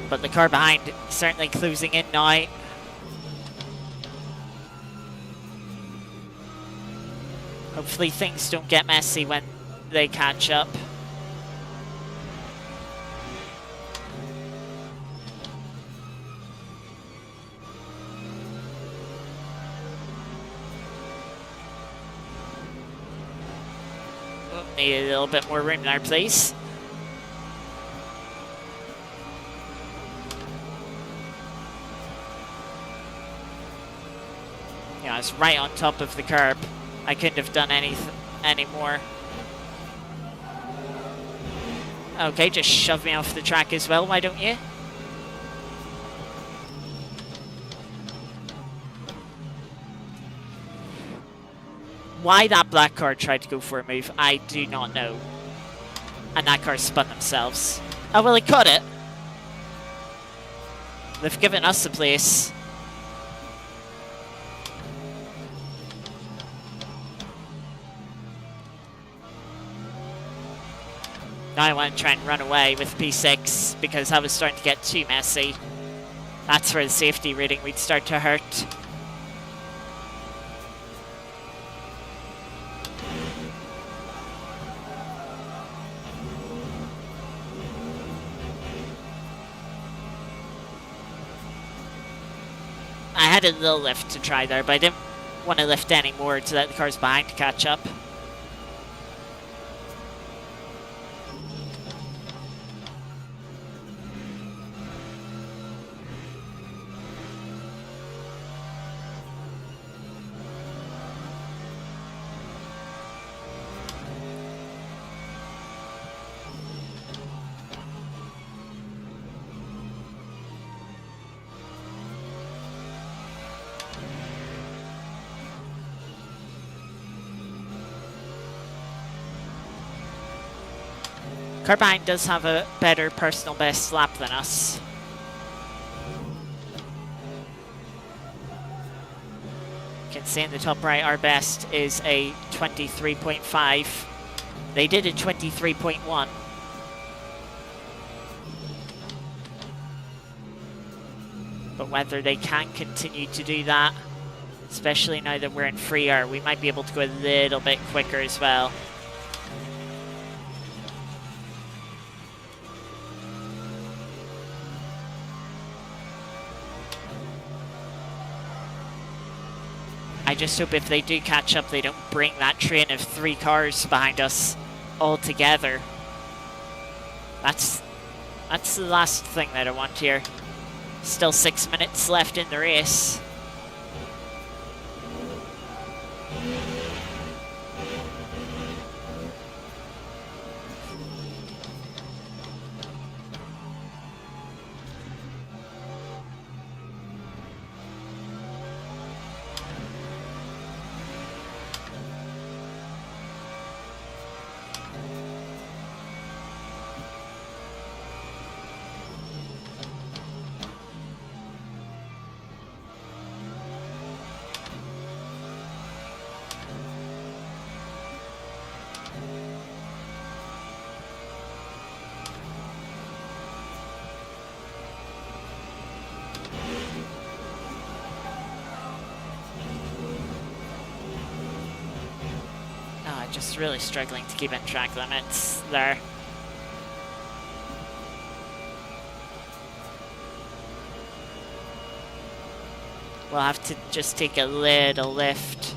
But the car behind certainly closing in now. Hopefully things don't get messy when they catch up. Need a little bit more room there, please. Yeah, I was right on top of the curb. I couldn't have done any more. Okay, just shove me off the track as well, why don't you? Why that black car tried to go for a move, I do not know. And that car spun themselves. Oh, well, he caught it. They've given us a place. Now I want to try and run away with P6 because I was starting to get too messy. That's where the safety rating would start to hurt. I had a little lift to try there, but I didn't want to lift any more to let the cars behind catch up. Car behind does have a better personal best lap than us. You can see in the top right, our best is a 23.5. They did a 23.1. But whether they can continue to do that, especially now that we're in free air, we might be able to go a little bit quicker as well. I just hope if they do catch up, they don't bring that train of 3 cars behind us all together. That's the last thing that I want here. Still 6 minutes left in the race. Just really struggling to keep in track limits there. We'll have to just take a little lift.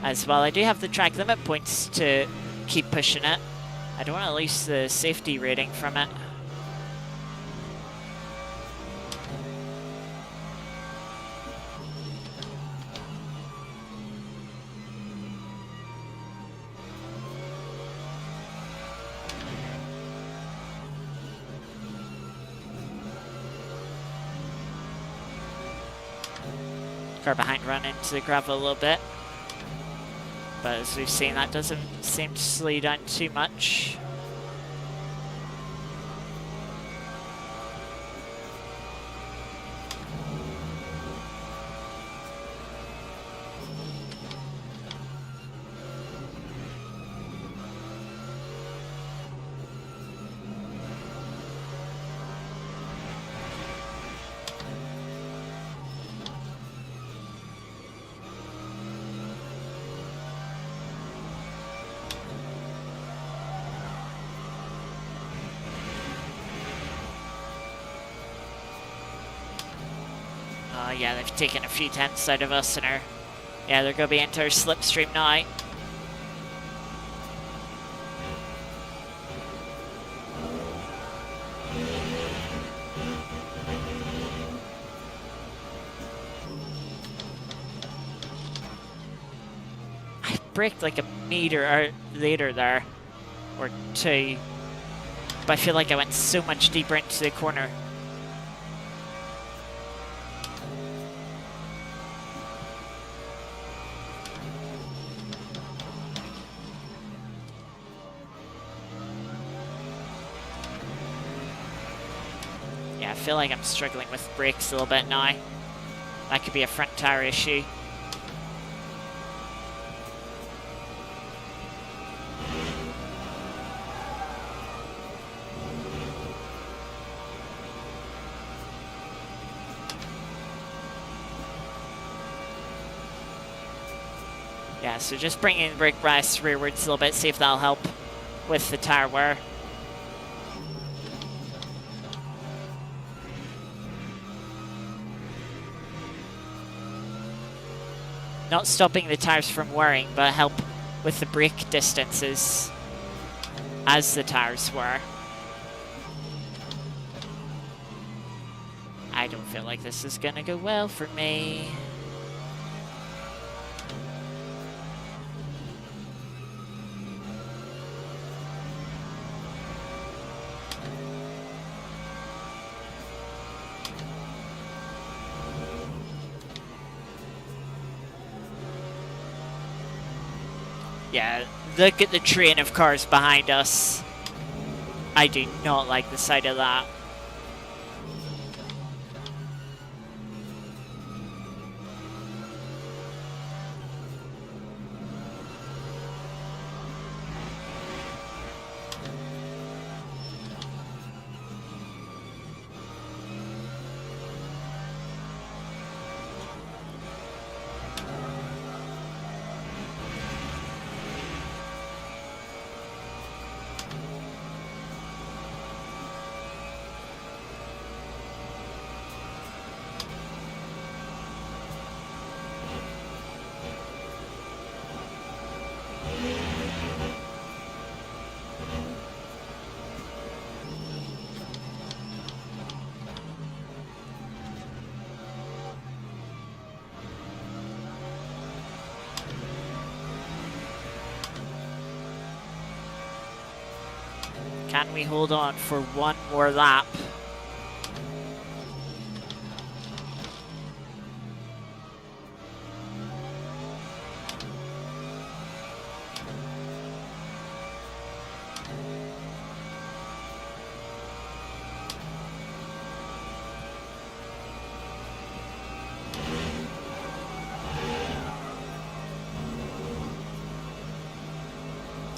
as well. I do have the track limit points to keep pushing it. I don't want to lose the safety rating from it. Car behind run into the gravel a little bit. But as we've seen, that doesn't seem to slow you down too much. Yeah, they've taken a few tenths out of us and are, yeah, they're going to be into our slipstream now. I braked like a meter later there, or two, but I feel like I went so much deeper into the corner. I feel like I'm struggling with brakes a little bit now. That could be a front tire issue. Yeah, so just bringing the brake brace rearwards a little bit, see if that'll help with the tire wear. Not stopping the tires from wearing, but help with the brake distances as the tires wear. I don't feel like this is gonna go well for me. Yeah, look at the train of cars behind us. I do not like the sight of that. Can we hold on for one more lap?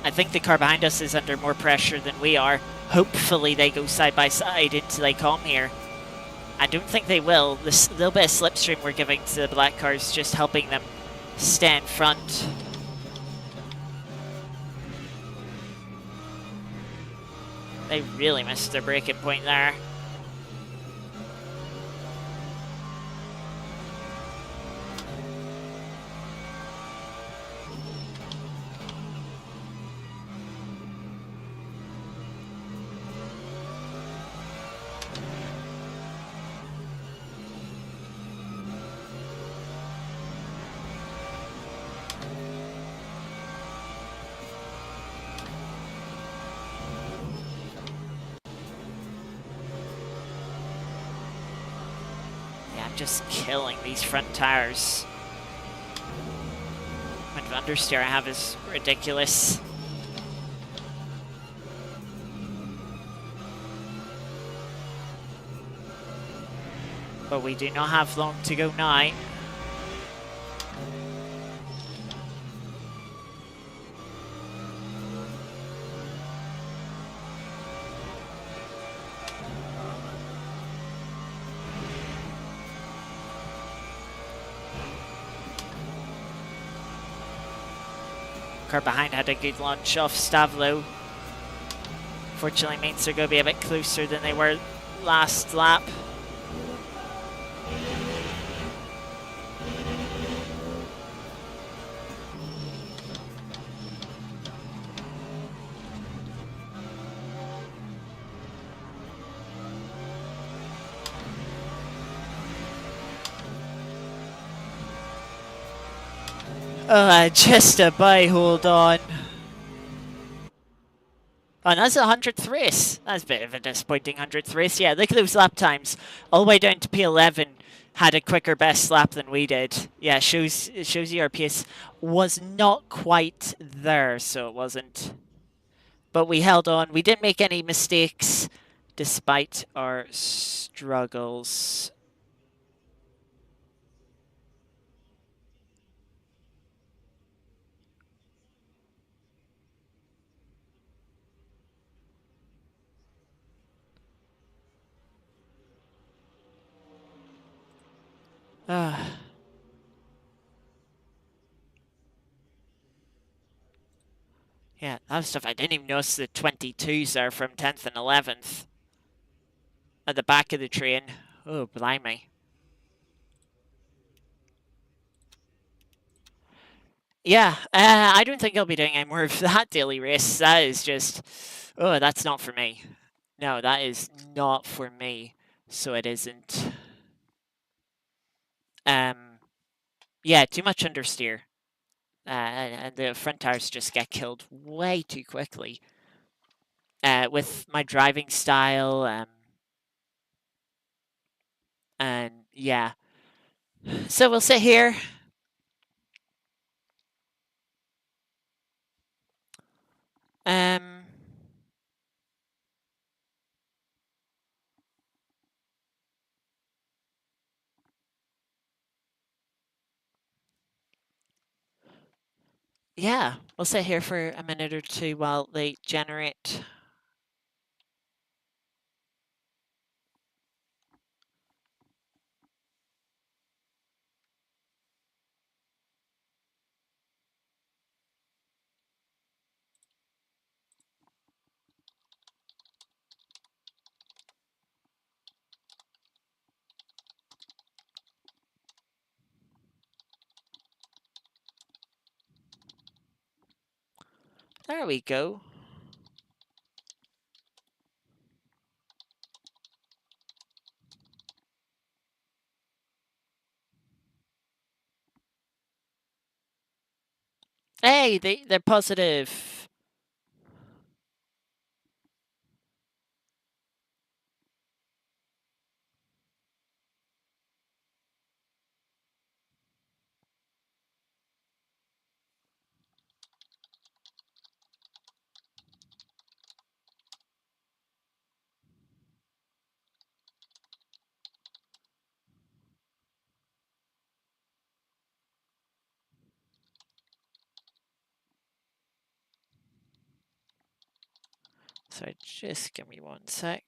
I think the car behind us is under more pressure than we are. Hopefully they go side by side until they come here. I don't think they will. This little bit of slipstream we're giving to the black cars just helping them stay in front. They really missed their braking point there. I'm just killing these front tires. What understeer I have is ridiculous. But we do not have long to go now. Car behind had a good launch off Stavlo. Fortunately means they're going to be a bit closer than they were last lap. Just about hold on. Oh, that's a 100th race. That's a bit of a disappointing 100th race. Yeah, look at those lap times. All the way down to P11 had a quicker best lap than we did. Yeah, it shows you our pace was not quite there, so it wasn't. But we held on. We didn't make any mistakes despite our struggles. Yeah, that was stuff I didn't even notice the 22s there from 10th and 11th at the back of the train. Oh, blimey. Yeah, I don't think I'll be doing any more of that daily race. That is just, oh, that's not for me. No, that is not for me. So it isn't. Yeah, too much understeer. And the front tires just get killed way too quickly. With my driving style, and yeah. So we'll sit here. Um, yeah, we'll sit here for a minute or two while they generate. There we go. Hey, they're positive. So just give me one sec.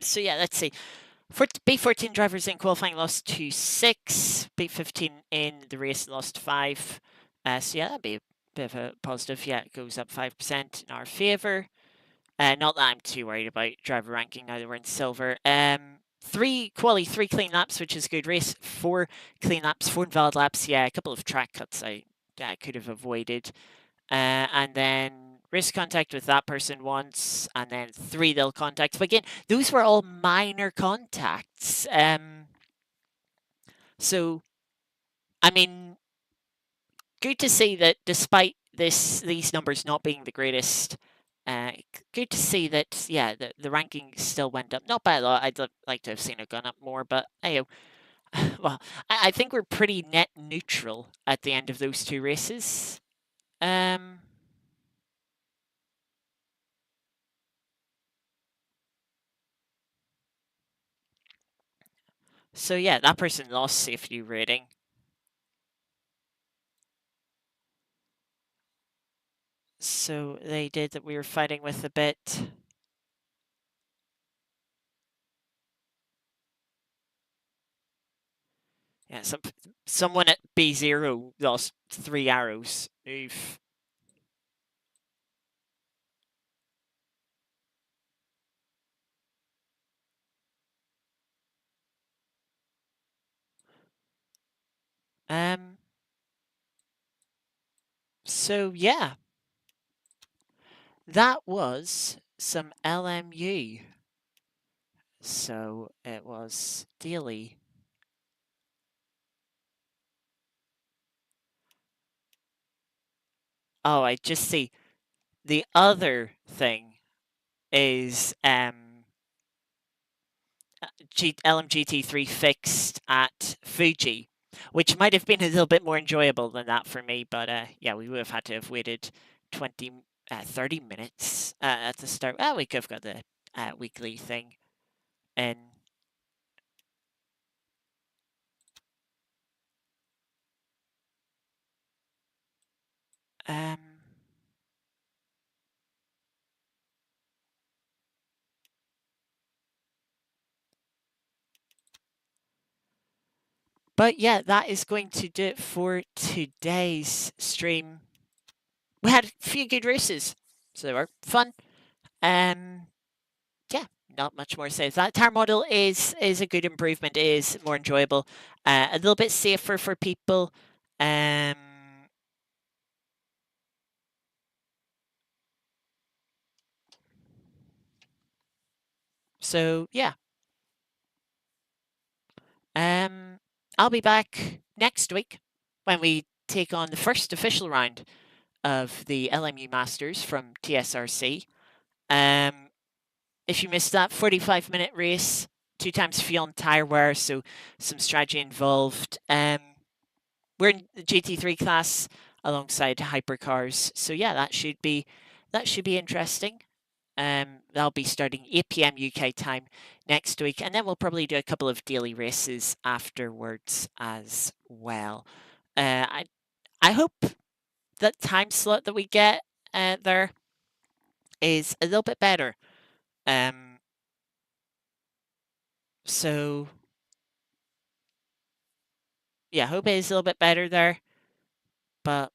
So yeah, let's see. For B14 drivers in qualifying lost to 6. B15 in the race lost 5. So yeah, that'd be a bit of a positive. Yeah, it goes up 5% in our favour. Not that I'm too worried about driver ranking now that we're in silver. three quali, three clean laps, which is a good race. Four clean laps, four invalid laps. Yeah, a couple of track cuts I could have avoided. And then risk contact with that person once, and then three they'll contact. But again, those were all minor contacts. So I mean, good to see that despite these numbers not being the greatest, uh, good to see that the ranking still went up. Not by a lot. I'd like to have seen it gone up more, but hey, well, I think we're pretty net neutral at the end of those two races. Um, so yeah, that person lost safety rating. So they did that we were fighting with a bit. Yeah, someone at B0 lost 3 arrows. Oof. Um. So yeah, that was some LMU. So it was daily. Oh, I just see the other thing is LMGT3 fixed at Fuji, which might have been a little bit more enjoyable than that for me. But yeah, we would have had to have waited 20, 30 minutes at the start. Well, we could have got the weekly thing in. Um, but yeah, that is going to do it for today's stream. We had a few good races, so they were fun. Um, yeah, not much more to say. That Tyre model is a good improvement. It is more enjoyable, a little bit safer for people. Um, so yeah, I'll be back next week when we take on the first official round of the LMU Masters from TSRC. Um, if you missed that 45-minute race, 2 times fuel and tire wear, so some strategy involved. We're in the GT3 class alongside Hypercars, so yeah, that should be interesting. That'll be starting 8 p.m. UK time next week, and then we'll probably do a couple of daily races afterwards as well. I hope that time slot that we get there is a little bit better. Um, so yeah, hope it is a little bit better there, but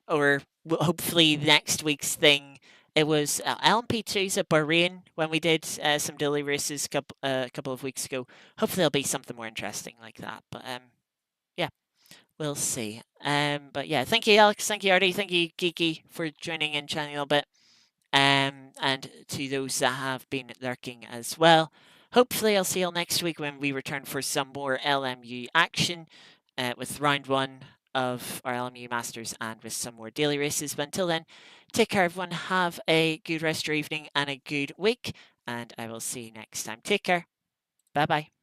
or hopefully next week's thing. It was LMP2s at Bahrain when we did some daily races a couple of weeks ago. Hopefully, there'll be something more interesting like that. But yeah, we'll see. But yeah, thank you, Alex. Thank you, Artie. Thank you, Geeky, for joining in, chatting a little bit. And to those that have been lurking as well. Hopefully, I'll see you all next week when we return for some more LMU action with round one of our LMU Masters and with some more daily races. But until then, take care, everyone. Have a good rest of your evening and a good week. And I will see you next time. Take care. Bye bye.